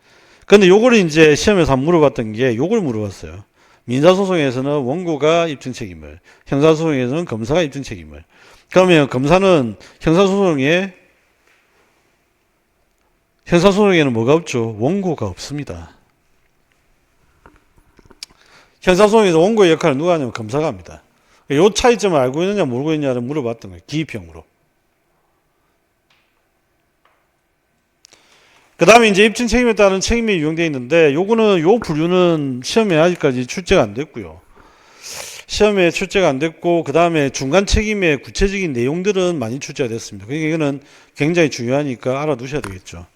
근데 요거를 이제 시험에서 한번 물어봤던 게 요걸 물어봤어요. 민사소송에서는 원고가 입증 책임을, 형사소송에서는 검사가 입증 책임을. 그러면 검사는 형사소송에는 뭐가 없죠? 원고가 없습니다. 형사소송에서 원고의 역할을 누가 하냐면 검사가 합니다. 이 차이점을 알고 있느냐 모르고 있느냐를 물어봤던 거예요. 기입형으로. 그 다음에 이제 입증 책임에 따른 책임이 유형되어 있는데 요 분류는 시험에 아직까지 출제가 안 됐고요. 시험에 출제가 안 됐고 그 다음에 중간 책임의 구체적인 내용들은 많이 출제가 됐습니다. 그러니까 이거는 굉장히 중요하니까 알아두셔야 되겠죠.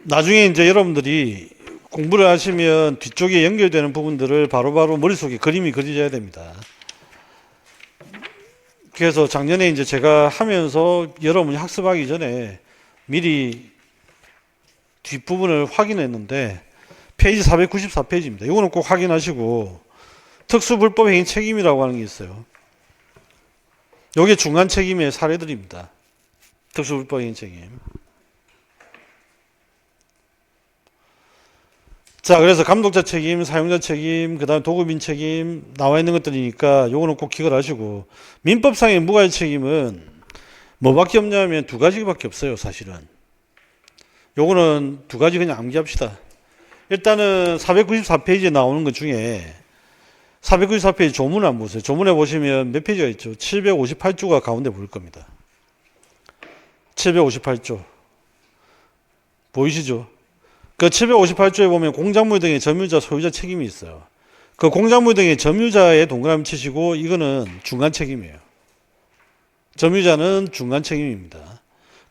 나중에 이제 여러분들이 공부를 하시면 뒤쪽에 연결되는 부분들을 바로바로 머릿속에 그림이 그려져야 됩니다. 그래서 작년에 이제 제가 하면서 여러분이 학습하기 전에 미리 뒷부분을 확인했는데 페이지 494페이지입니다. 이거는 꼭 확인하시고 특수불법행위 책임이라고 하는 게 있어요. 이게 중간 책임의 사례들입니다. 특수불법행위 책임. 자, 그래서 감독자 책임, 사용자 책임, 그 다음에 도급인 책임 나와 있는 것들이니까 요거는 꼭 기억을 하시고 민법상의 무과실 책임은 뭐밖에 없냐면 두 가지밖에 없어요. 사실은. 요거는 두 가지 그냥 암기합시다. 일단은 494페이지에 나오는 것 중에 494페이지 조문을 한번 보세요. 조문에 보시면 몇 페이지가 있죠? 758조가 가운데 보일 겁니다. 758조. 보이시죠? 그 758조에 보면 공작물 등의 점유자, 소유자 책임이 있어요. 그 공작물 등의 점유자의 동그라미 치시고 이거는 중간 책임이에요. 점유자는 중간 책임입니다.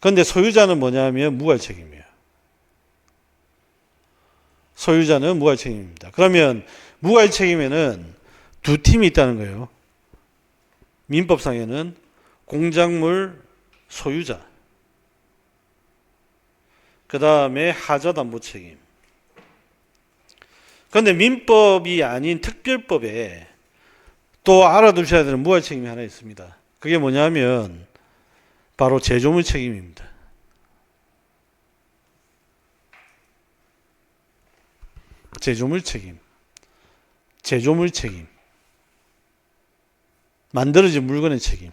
그런데 소유자는 뭐냐면 무과실 책임이에요. 소유자는 무과실 책임입니다. 그러면 무과실 책임에는 두 팀이 있다는 거예요. 민법상에는 공작물 소유자, 그 다음에 하자담보 책임. 그런데 민법이 아닌 특별법에 또 알아두셔야 되는 무과실 책임이 하나 있습니다. 그게 뭐냐면 바로 제조물 책임입니다. 제조물 책임. 제조물 책임. 만들어진 물건의 책임.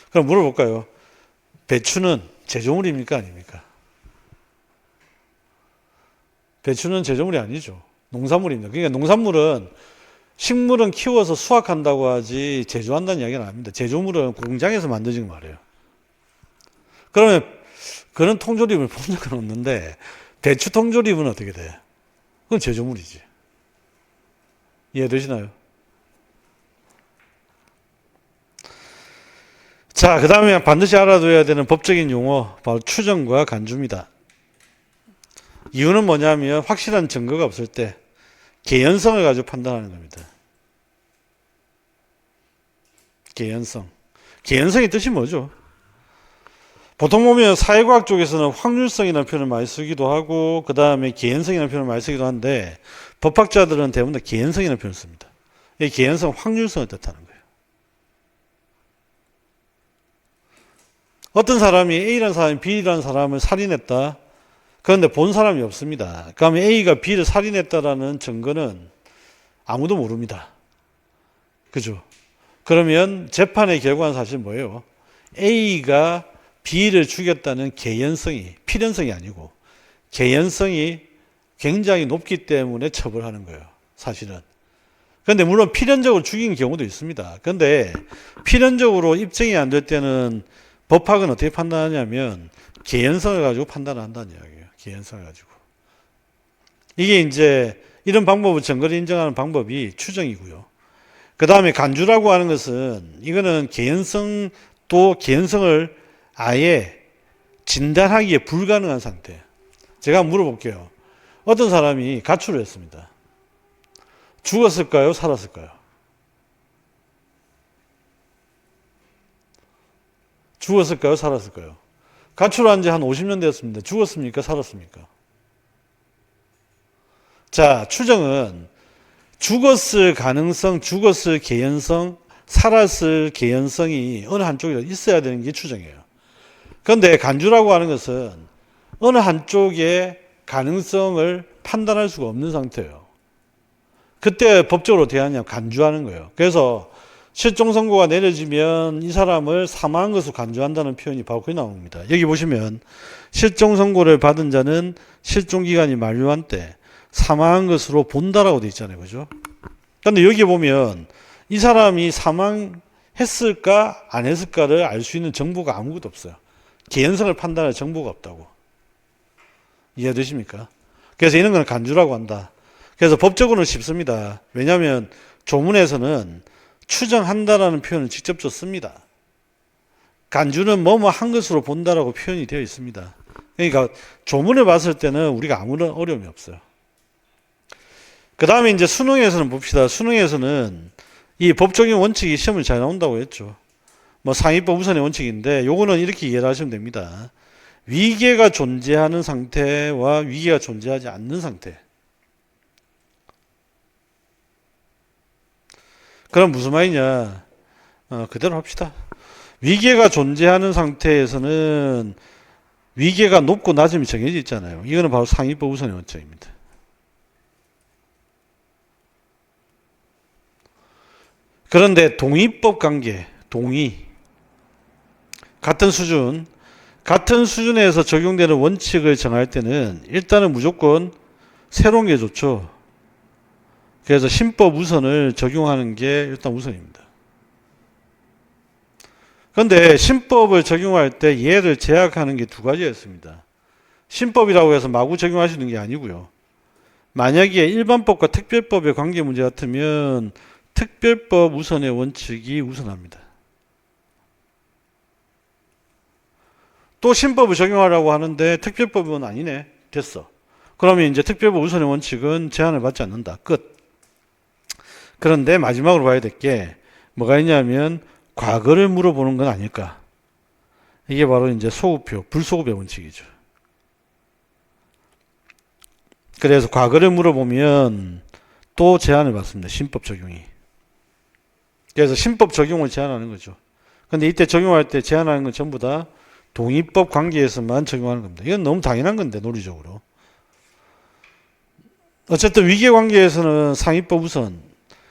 그럼 물어볼까요? 배추는 제조물입니까? 아닙니까? 배추는 제조물이 아니죠. 농산물입니다. 그러니까 농산물은 식물은 키워서 수확한다고 하지 제조한다는 이야기는 아닙니다. 제조물은 공장에서 만들어진 거 말이에요. 그러면 그런 통조림을 본 적은 없는데 배추 통조림은 어떻게 돼? 그건 제조물이지. 이해되시나요? 자, 그 다음에 반드시 알아둬야 되는 법적인 용어 바로 추정과 간주입니다. 이유는 뭐냐면 확실한 증거가 없을 때 개연성을 가지고 판단하는 겁니다. 개연성. 개연성의 뜻이 뭐죠? 보통 보면 사회과학 쪽에서는 확률성이라는 표현을 많이 쓰기도 하고 그 다음에 개연성이라는 표현을 많이 쓰기도 하는데 법학자들은 대부분 다 개연성이라는 표현을 씁니다. 이 개연성은 확률성을 뜻하는 거예요. 어떤 사람이 A라는 사람이 B라는 사람을 살인했다. 그런데 본 사람이 없습니다. 그러면 A가 B를 살인했다라는 증거는 아무도 모릅니다. 그죠? 그러면 재판의 결과는 사실 뭐예요? A가 B를 죽였다는 개연성이, 필연성이 아니고 개연성이 굉장히 높기 때문에 처벌하는 거예요. 사실은. 그런데 물론 필연적으로 죽인 경우도 있습니다. 그런데 필연적으로 입증이 안 될 때는 법학은 어떻게 판단하냐면 개연성을 가지고 판단을 한다는 이야기예요. 개연성을 가지고. 이게 이제 이런 방법을 정거리 인정하는 방법이 추정이고요. 그 다음에 간주라고 하는 것은 이거는 개연성도 개연성을 아예 진단하기에 불가능한 상태. 제가 한번 물어볼게요. 어떤 사람이 가출을 했습니다. 죽었을까요? 살았을까요? 죽었을까요? 살았을까요? 가출한 지 한 50년 되었습니다. 죽었습니까? 살았습니까? 자, 추정은 죽었을 가능성, 죽었을 개연성, 살았을 개연성이 어느 한쪽에 있어야 되는 게 추정이에요. 그런데 간주라고 하는 것은 어느 한쪽의 가능성을 판단할 수가 없는 상태예요. 그때 법적으로 어떻게 하냐면 간주하는 거예요. 그래서 실종 선고가 내려지면 이 사람을 사망한 것으로 간주한다는 표현이 바로 거기 나옵니다. 여기 보시면 실종 선고를 받은 자는 실종 기간이 만료한 때 사망한 것으로 본다라고 되어 있잖아요. 그죠? 그런데 여기 보면 이 사람이 사망했을까 안 했을까를 알 수 있는 정보가 아무것도 없어요. 개연성을 판단할 정보가 없다고. 이해되십니까? 그래서 이런 건 간주라고 한다. 그래서 법적으로는 쉽습니다. 왜냐하면 조문에서는 추정한다라는 표현을 직접 씁니다. 간주는 뭐뭐 한 것으로 본다라고 표현이 되어 있습니다. 그러니까 조문을 봤을 때는 우리가 아무런 어려움이 없어요. 그 다음에 이제 수능에서는 봅시다. 수능에서는 이 법적인 원칙이 시험을 잘 나온다고 했죠. 뭐 상위법 우선의 원칙인데 요거는 이렇게 이해를 하시면 됩니다. 위계가 존재하는 상태와 위계가 존재하지 않는 상태. 그럼 무슨 말이냐? 그대로 합시다. 위계가 존재하는 상태에서는 위계가 높고 낮음이 정해져 있잖아요. 이거는 바로 상위법 우선의 원칙입니다. 그런데 동의법 관계, 동의. 같은 수준에서 적용되는 원칙을 정할 때는 일단은 무조건 새로운 게 좋죠. 그래서 신법 우선을 적용하는 게 일단 우선입니다. 그런데 신법을 적용할 때 얘를 제약하는 게 두 가지였습니다. 신법이라고 해서 마구 적용하시는 게 아니고요. 만약에 일반법과 특별법의 관계 문제 같으면 특별법 우선의 원칙이 우선합니다. 또 신법을 적용하라고 하는데 특별법은 아니네. 됐어. 그러면 이제 특별법 우선의 원칙은 제한을 받지 않는다. 끝. 그런데 마지막으로 봐야 될 게 뭐가 있냐면 과거를 물어보는 건 아닐까. 이게 바로 이제 소급표, 불소급의 원칙이죠. 그래서 과거를 물어보면 또 제한을 받습니다. 신법 적용이. 그래서 신법 적용을 제한하는 거죠. 근데 이때 적용할 때 제한하는 건 전부 다 동의법 관계에서만 적용하는 겁니다. 이건 너무 당연한 건데, 논리적으로. 어쨌든 위계 관계에서는 상위법 우선.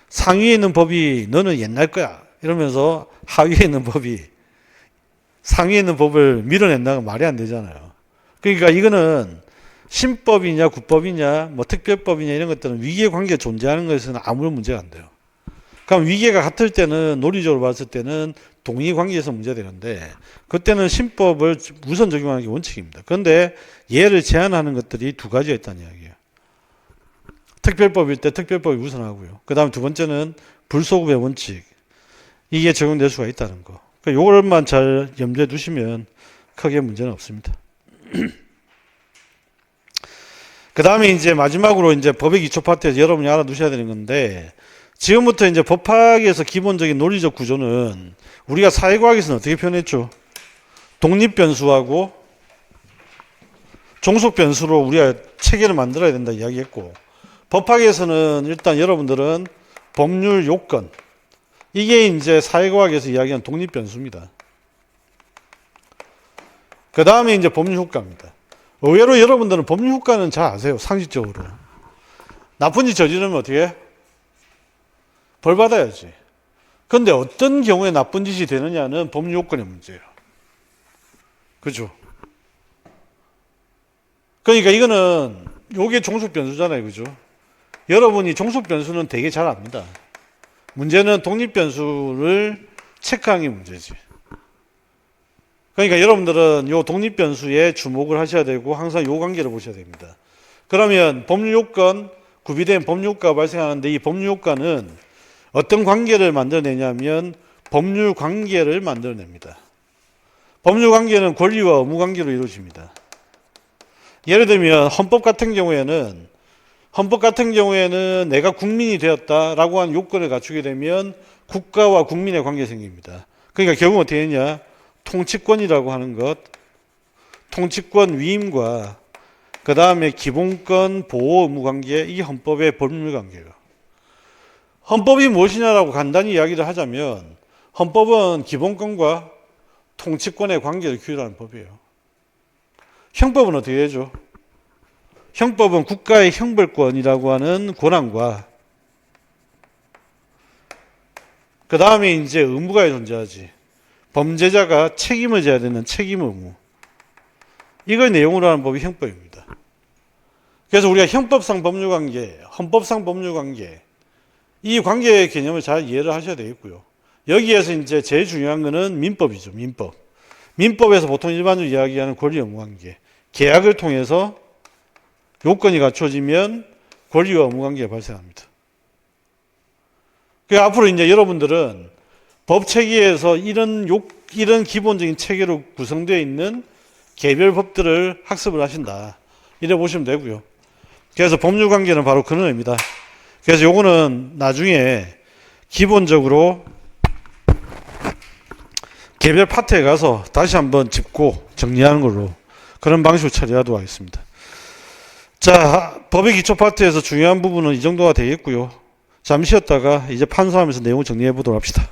상위에 있는 법이 너는 옛날 거야. 이러면서 하위에 있는 법이 상위에 있는 법을 밀어낸다가 말이 안 되잖아요. 그러니까 이거는 신법이냐 국법이냐 뭐 특별법이냐 이런 것들은 위계 관계가 존재하는 것에서는 아무런 문제가 안 돼요. 그럼 위계가 같을 때는 논리적으로 봤을 때는 동의 관계에서 문제가 되는데 그때는 신법을 우선 적용하는 게 원칙입니다. 그런데 얘를 제한하는 것들이 두 가지가 있다는 이야기예요. 특별법일 때 특별법이 우선하고요. 그 다음 두 번째는 불소급의 원칙. 이게 적용될 수가 있다는 거. 그러니까 요것만 잘 염두에 두시면 크게 문제는 없습니다. 그 다음에 이제 마지막으로 이제 법의 기초 파트에서 여러분이 알아두셔야 되는 건데 지금부터 이제 법학에서 기본적인 논리적 구조는 우리가 사회과학에서는 어떻게 표현했죠? 독립변수하고 종속변수로 우리가 체계를 만들어야 된다 이야기했고 법학에서는 일단 여러분들은 법률 요건 이게 이제 사회과학에서 이야기하는 독립변수입니다. 그 다음에 이제 법률효과입니다. 의외로 여러분들은 법률효과는 잘 아세요. 상식적으로. 나쁜 짓 저지르면 어떻게 해? 벌 받아야지. 그런데 어떤 경우에 나쁜 짓이 되느냐는 법률요건의 문제예요. 그죠? 그러니까 이거는 요게 종속변수잖아요. 그죠? 여러분이 종속변수는 되게 잘 압니다. 문제는 독립변수를 체크하는 게 문제지. 그러니까 여러분들은 요 독립변수에 주목을 하셔야 되고 항상 요 관계를 보셔야 됩니다. 그러면 법률 요건, 구비된 법률 효과가 발생하는데 이 법률 효과는 어떤 관계를 만들어내냐면 법률 관계를 만들어냅니다. 법률 관계는 권리와 의무 관계로 이루어집니다. 예를 들면 헌법 같은 경우에는 내가 국민이 되었다라고 하는 요건을 갖추게 되면 국가와 국민의 관계가 생깁니다. 그러니까 결국 어떻게 되냐? 통치권이라고 하는 것, 통치권 위임과 그 다음에 기본권 보호 의무 관계, 이 헌법의 법률 관계가. 헌법이 무엇이냐라고 간단히 이야기를 하자면 헌법은 기본권과 통치권의 관계를 규율하는 법이에요. 형법은 어떻게 되죠? 형법은 국가의 형벌권이라고 하는 권한과 그 다음에 이제 의무가 존재하지. 범죄자가 책임을 져야 되는 책임 의무. 이걸 내용으로 하는 법이 형법입니다. 그래서 우리가 형법상 법률관계, 헌법상 법률관계, 이 관계의 개념을 잘 이해를 하셔야 되겠고요. 여기에서 이제 제일 중요한 거는 민법이죠. 민법. 민법에서 보통 일반적으로 이야기하는 권리 의무 관계. 계약을 통해서 요건이 갖춰지면 권리와 의무 관계가 발생합니다. 그 앞으로 이제 여러분들은 법 체계에서 이런 기본적인 체계로 구성되어 있는 개별 법들을 학습을 하신다. 이래 보시면 되고요. 그래서 법률 관계는 바로 그런 의미다. 그래서 요거는 나중에 기본적으로 개별 파트에 가서 다시 한번 짚고 정리하는 걸로 그런 방식으로 처리하도록 하겠습니다. 자, 법의 기초 파트에서 중요한 부분은 이 정도가 되겠고요. 잠시 쉬었다가 이제 판소하면서 내용 정리해 보도록 합시다.